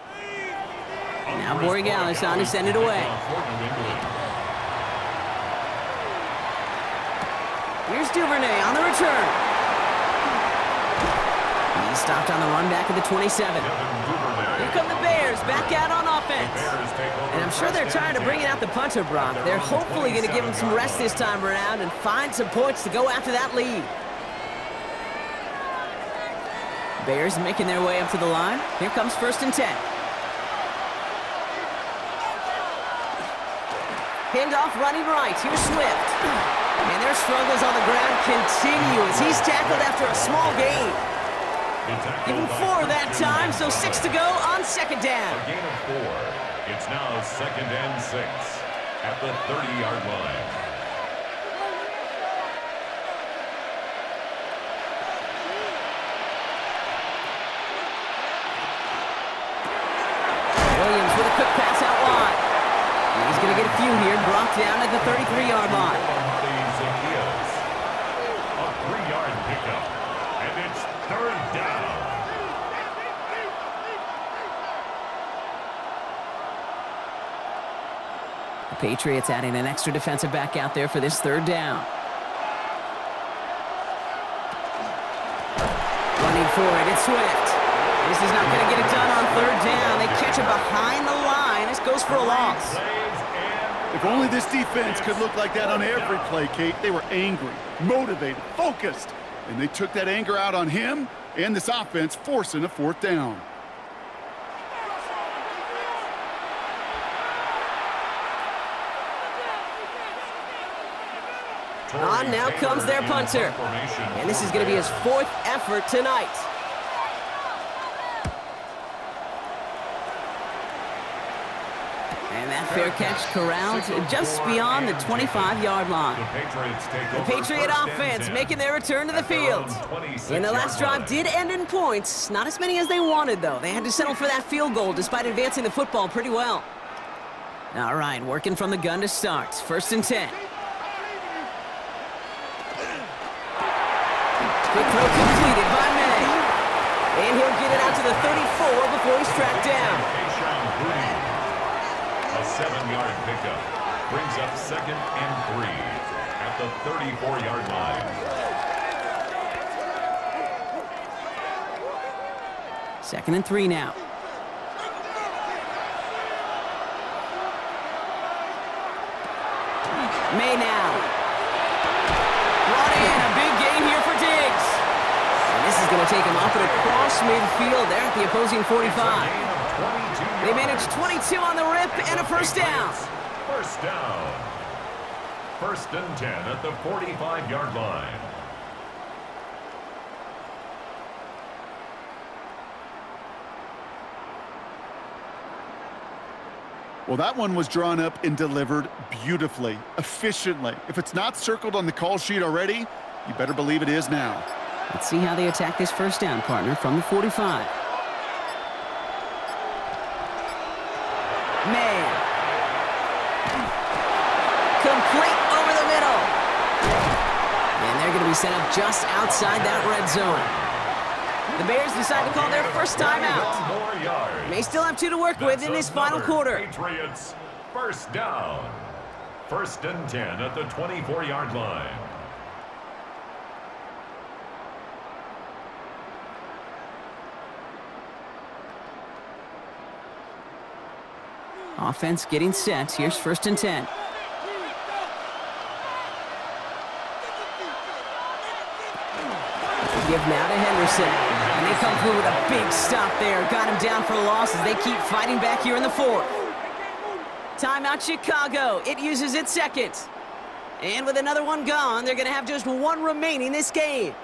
[SPEAKER 1] Now Borregales on to send it away. Here's Duvernay on the return. He's stopped on the run back at the 27. Here come the Bears back out on offense. And I'm sure they're tired of bringing out the punter, Brock. They're hopefully going to give him some rest this time around and find some points to go after that lead. Bears making their way up to the line. Here comes 1st and 10. Handoff running right. Here's Swift. And their struggles on the ground continue as he's tackled after a small gain. Give him 4 that time, so 6 to go on 2nd down.
[SPEAKER 3] A gain of 4. It's now 2nd and 6 at the 30-yard line.
[SPEAKER 1] Williams with a quick pass out wide. And he's going to get a few here, brought down at the 33-yard line.
[SPEAKER 3] A 3-yard pickup, and it's 3rd down.
[SPEAKER 1] The Patriots adding an extra defensive back out there for this 3rd down. Running for it, it's Swift. This is not going to get it done on 3rd down. They catch it behind the line. This goes for a loss.
[SPEAKER 2] If only this defense could look like that on every play, Kate. They were angry, motivated, focused, and they took that anger out on him and this offense, forcing a 4th down.
[SPEAKER 1] On now comes their punter. And this is going to be his 4th effort tonight. And that fair catch corralled just beyond the 25-yard line. The Patriot offense making their return to the field. And the last drive did end in points. Not as many as they wanted, though. They had to settle for that field goal despite advancing the football pretty well. All right, working from the gun to start. 1st and 10. Quick throw completed by May. And he'll get it out to the 34 before he's tracked down.
[SPEAKER 3] A 7-yard pickup brings up 2nd and 3 at the 34-yard line.
[SPEAKER 1] 2nd and 3 now. May now. Brought in a big gain here for Diggs. And this is going to take him up and across midfield there at the opposing 45. They managed 22 on the rip and a 1st down.
[SPEAKER 3] 1st down. 1st and 10 at the 45-yard line.
[SPEAKER 2] Well, that one was drawn up and delivered beautifully, efficiently. If it's not circled on the call sheet already, you better believe it is now.
[SPEAKER 1] Let's see how they attack this 1st down, partner, from the 45. May. Complete over the middle. And they're going to be set up just outside that red zone. The Bears decide to call their 1st timeout. May still have 2 to work with in this final quarter.
[SPEAKER 3] Patriots 1st down. 1st and 10 at the 24-yard line.
[SPEAKER 1] Offense getting set. Here's 1st and 10. Give now to Henderson. And they come through with a big stop there. Got him down for a loss as they keep fighting back here in the 4th. Timeout Chicago. It uses its 2nd. And with another one gone, they're going to have just one remaining this game.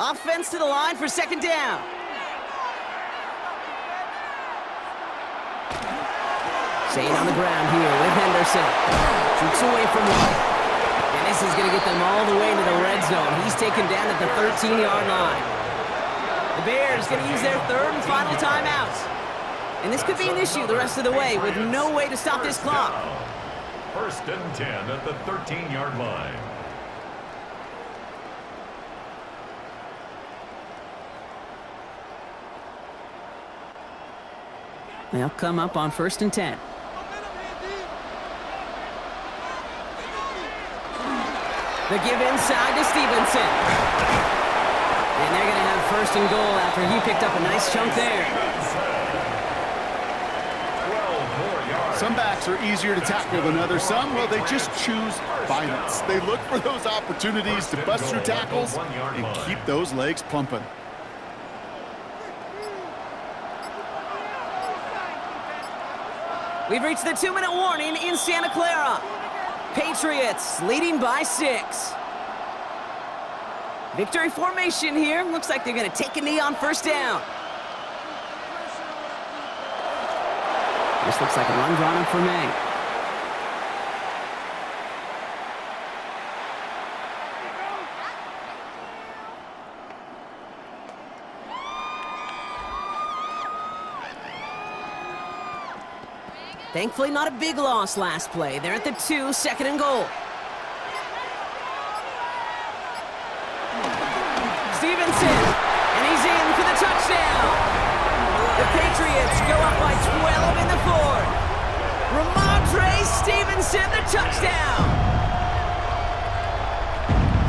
[SPEAKER 1] Offense to the line for 2nd down. Staying on the ground here with Henderson. Shoots away from one. And this is going to get them all the way into the red zone. He's taken down at the 13-yard line. The Bears going to use their 3rd and final timeout. And this could be an issue the rest of the way with no way to stop this clock.
[SPEAKER 3] 1st and 10 at the 13-yard line.
[SPEAKER 1] They'll come up on 1st and 10. The give inside to Stevenson. And they're going to have 1st and goal after he picked up a nice chunk there.
[SPEAKER 3] 12 more yards.
[SPEAKER 2] Some backs are easier to tackle than others. Some, well, they just choose violence. They look for those opportunities to bust through tackles and keep those legs pumping.
[SPEAKER 1] We've reached the 2-minute warning in Santa Clara. Patriots leading by 6. Victory formation here. Looks like they're going to take a knee on 1st down. This looks like a run drawn up for May. Thankfully, not a big loss last play. They're at the 2, 2nd and goal. Stevenson, and he's in for the touchdown. The Patriots go up by 12 in the 4th. Ramondre Stevenson, the touchdown.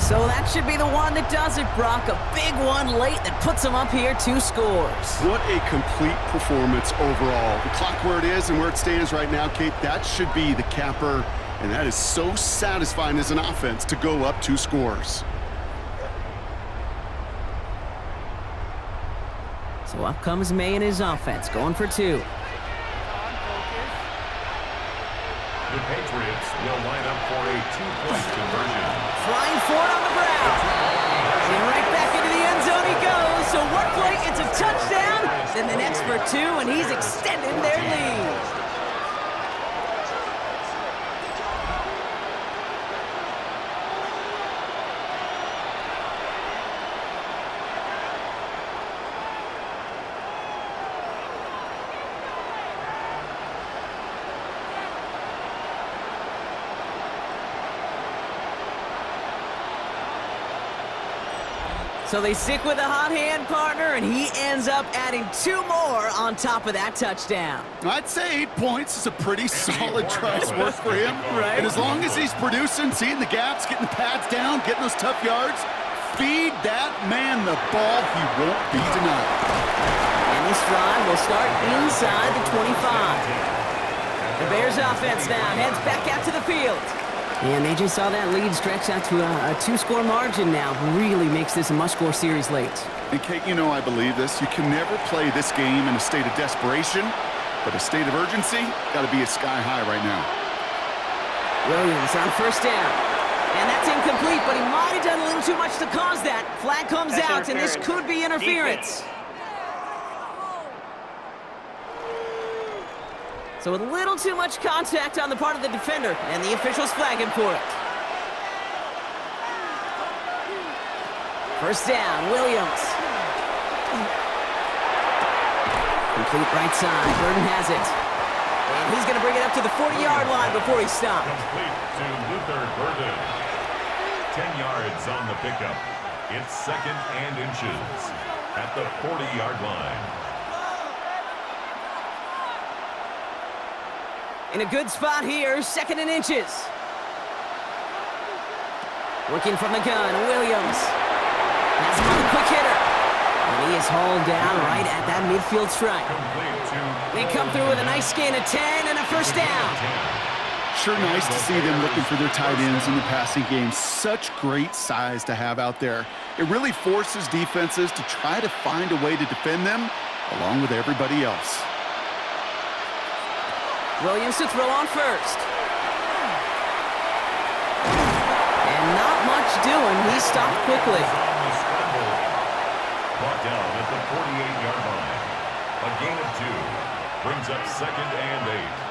[SPEAKER 1] So that should be the one that does it, Brock. A big one late that puts them up here 2 scores.
[SPEAKER 2] What a complete performance overall. The clock where it is and where it stands right now, Kate, that should be the capper. And that is so satisfying as an offense to go up 2 scores.
[SPEAKER 1] So up comes May and his offense, going for 2.
[SPEAKER 3] The Patriots will line up for a 2-point conversion.
[SPEAKER 1] Flying forward on the ground. And right back into the end zone he goes. So one play, it's a touchdown. Then the next for 2, and he's extended their lead. So they stick with a hot hand partner, and he ends up adding 2 more on top of that touchdown.
[SPEAKER 2] I'd say 8 points is a pretty solid try's work for him.
[SPEAKER 1] Right.
[SPEAKER 2] And as long as he's producing, seeing the gaps, getting the pads down, getting those tough yards, feed that man the ball. He won't be denied.
[SPEAKER 1] And this drive will start inside the 25. The Bears offense now heads back out to the field. And they just saw that lead stretch out to a 2-score margin now. Really makes this a must-score series late.
[SPEAKER 2] And Kate, you know I believe this. You can never play this game in a state of desperation, but a state of urgency got to be sky high right now.
[SPEAKER 1] Williams on 1st down. And that's incomplete, but he might have done a little too much to cause that. Flag comes out, and this could be interference. So a little too much contact on the part of the defender, and the officials flag him for it. 1st down, Williams. Complete right side, Burton has it. And he's going to bring it up to the 40-yard line before he stopped.
[SPEAKER 3] Complete to Luther Burden. 10 yards on the pickup. It's 2nd and inches at the 40-yard line. In
[SPEAKER 1] a good spot here, 2nd and inches. Working from the gun, Williams. Has him on the quick hitter. And he is hauled down right at that midfield stripe. They come through with a nice gain of 10 and a first down.
[SPEAKER 2] Sure nice to see them looking for their tight ends in the passing game. Such great size to have out there. It really forces defenses to try to find a way to defend them along with everybody else.
[SPEAKER 1] Williams to throw on first. And not much doing. He stopped quickly.
[SPEAKER 3] Brought down at the 48-yard line. A gain of 2 brings up 2nd and 8.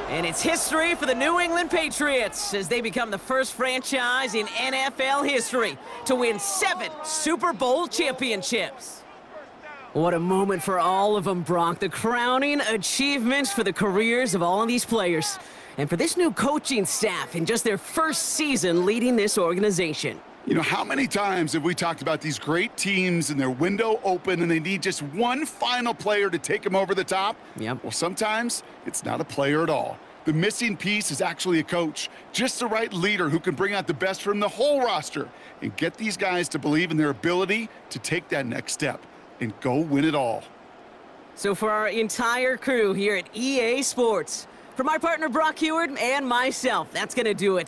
[SPEAKER 1] And it's history for the New England Patriots as they become the first franchise in NFL history to win 7 Super Bowl championships. What a moment for all of them, Brock. The crowning achievements for the careers of all of these players. And for this new coaching staff in just their first season leading this organization.
[SPEAKER 2] You know, how many times have we talked about these great teams and their window open and they need just one final player to take them over the top?
[SPEAKER 1] Yep.
[SPEAKER 2] Well, sometimes it's not a player at all. The missing piece is actually a coach, just the right leader who can bring out the best from the whole roster and get these guys to believe in their ability to take that next step and go win it all.
[SPEAKER 1] So for our entire crew here at EA Sports, for my partner Brock Heward and myself, that's going to do it.